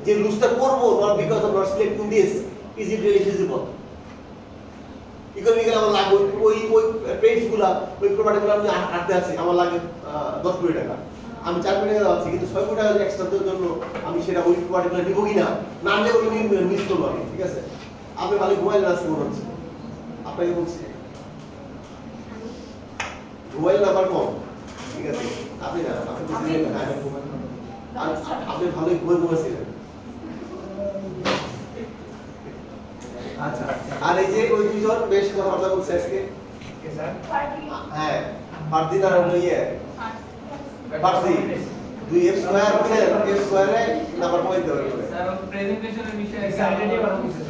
যে লুজটা করবো not because of not selecting this is it really feasible economically আমার লাগবে ওই পেজগুলা ওই প্রপার্টিগুলো আমি আটতে আছি আমার লাগে 10 কোটি টাকা আমি 4 কোটি টাকা যাচ্ছি কিন্তু 6 কোটি টাকা এক্সট্রার জন্য আমি সেটা ওই প্রপার্টিগুলো নিব কিনা না নিলে ওই মিস করবো আমি ঠিক আছে আপনি ভালো মোবাইল আছে মনে হচ্ছে আপনাকে বলছি মোবাইল নাম্বার কম ঠিক আছে আপনি না আপনি ভালোই ঘুমাইছিলেন আচ্ছা আর এই যে ওই দুইজন বেশ কথাবার্তা বলছে আজকে কে স্যার হ্যাঁ ফারদিন আর ইয়ে ফারসি 2f স্কয়ার প্লাস f স্কয়ারে নাম্বার পয়েন্ট দেওয়া হবে স্যার প্রেজেন্টেশনের বিষয়ে সাইডে ভালো বুঝতে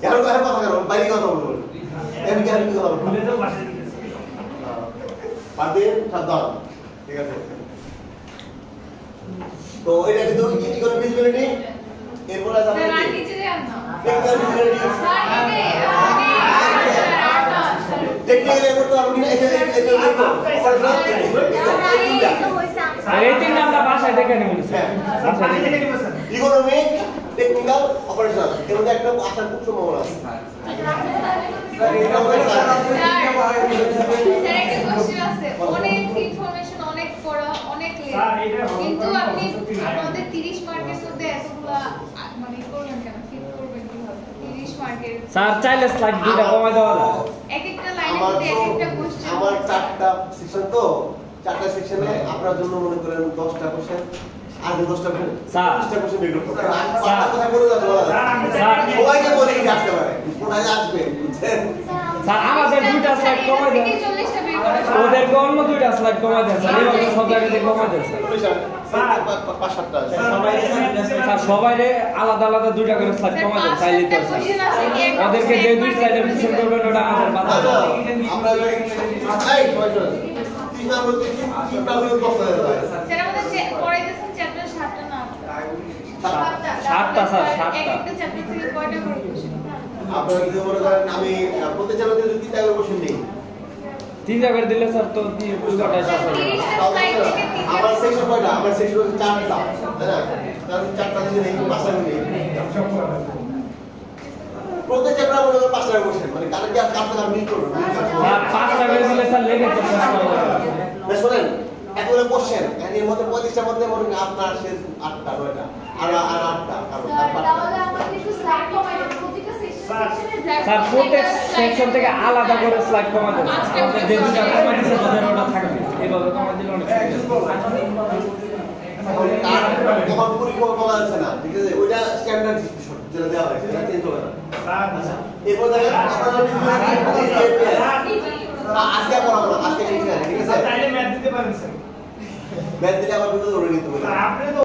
यार কথা করো বাইরে কথা বলবো এমনি কি কথা বলবো ভুলে যাও পাশে দিতেছি ফারদিন সাবধান ঠিক আছে তো এটা কিন্তু কি করে ভিজিবিলিটি এরপর আছে স্যার আর আপনাদের নিচে যান না টেকনিক্যাল ভিজিবিলিটি স্যার টেকনিক্যাল এরপর তো আপনি এটা লিখো আর এই তিনটা আমরা বাসায় দেখে নেব স্যার বাসায় দেখে নেব স্যার ইকোনমিক টেকনিক্যাল অপারেশনাল এর মধ্যে একটা আসার খুব সম্ভাবনা আছে স্যার একটা কোশ্চেন আছে অনেক ইনফরমেশন অনেক পড়া অনেক কিন্তু আপনি আমাদের 30 মার্কের মধ্যে এতগুলা মানে করবেন কেন ফিট করবেন কিভাবে 30 মার্কের স্যার চাইলে স্লাইড দুটো কমাই দেওয়া যায় এক একটা লাইনের মধ্যে এক একটা কোশ্চেন আমার 4টা সেকশন তো 4টা সেকশনে আপনার জন্য মনে করেন 10টা কোশ্চেন আর 10টা কোশ্চেন স্যার 20টা কোশ্চেন বের করতে হবে আর কথা বলে যাবে স্যার সবাইকে বলে কি আসতে পারে কোথায় আসবে বুঝছেন স্যার আমাদের দুইটা স্লাইড কমাই দেন 40টা বের করে ওদেরকে অন্য দুইটা স্লাইড কমাই দেন স্যার এইভাবে সব জায়গাতে কমাই দেন স্যার 5-7টা স্যার সবাইরে আলাদা আলাদা দুইটা করে স্লাইড কমাই দেন তাইলে তো স্যার ওদেরকে যে দুই স্লাইডে কোশ্চেন করবেন ওটা আমাদের বাধা দেন আমরা এই পয়সা 3 নম্বর 3টা বিয়োগ করতে হবে স্যার আমাদের পড়াইতেছেন চ্যাপ্টার 7টা না 7টা স্যার 7টা একটা চ্যাপ্টার থেকে কয়টা করে কোশ্চেন আপনারা যদি মনে করেন আমি প্রত্যেক চ্যানেলে যদি 3টা করে কোশ্চেন নেই তিন জায়গায় দিলে স্যার তো দিয়ে পুরোটা শেষ হয়ে যাবে আমার সেকশন কয়টা আমার সেকশন হচ্ছে 4টা তাই না তাহলে 4টা যদি নেই 5টা নেই প্রত্যেক চ্যাপ্টার মনে করেন 5টা কোশ্চেন মানে কালকে আর কালকে আমি করব স্যার 5 জায়গায় দিলে স্যার লেগে তো শেষ হয়ে যাবে বেশ শুনেন এতগুলো কোশ্চেন এর মধ্যে 35টার মধ্যে মনে করেন আপনার শেষ 8টা 9টা আর 8টা কারণ তাহলে আমাদের একটু স্লাইড কমাই দেন প্রতিটা সেকশনে স্যার প্রত্যেক সেকশন থেকে আলাদা করে স্লাইড কমাই দেন যে দুটো কমাই দিছে তাদের ওটা থাকবে এইভাবে কমাই দিলে অনেক এখন পরীক্ষা বলা যাচ্ছে না ঠিক আছে ওইটা স্ট্যান্ডার্ড ডিসকাশন যেটা দেওয়া হয় সেটা চেঞ্জ হবে না আচ্ছা এরপর দেখেন আজকে পড়াবো না আজকে ঠিক আছে তাইলে ম্যাথ দিতে পারেন স্যার ম্যাথ দিলে আবার কিন্তু ধরে নিতে হবে আপনি তো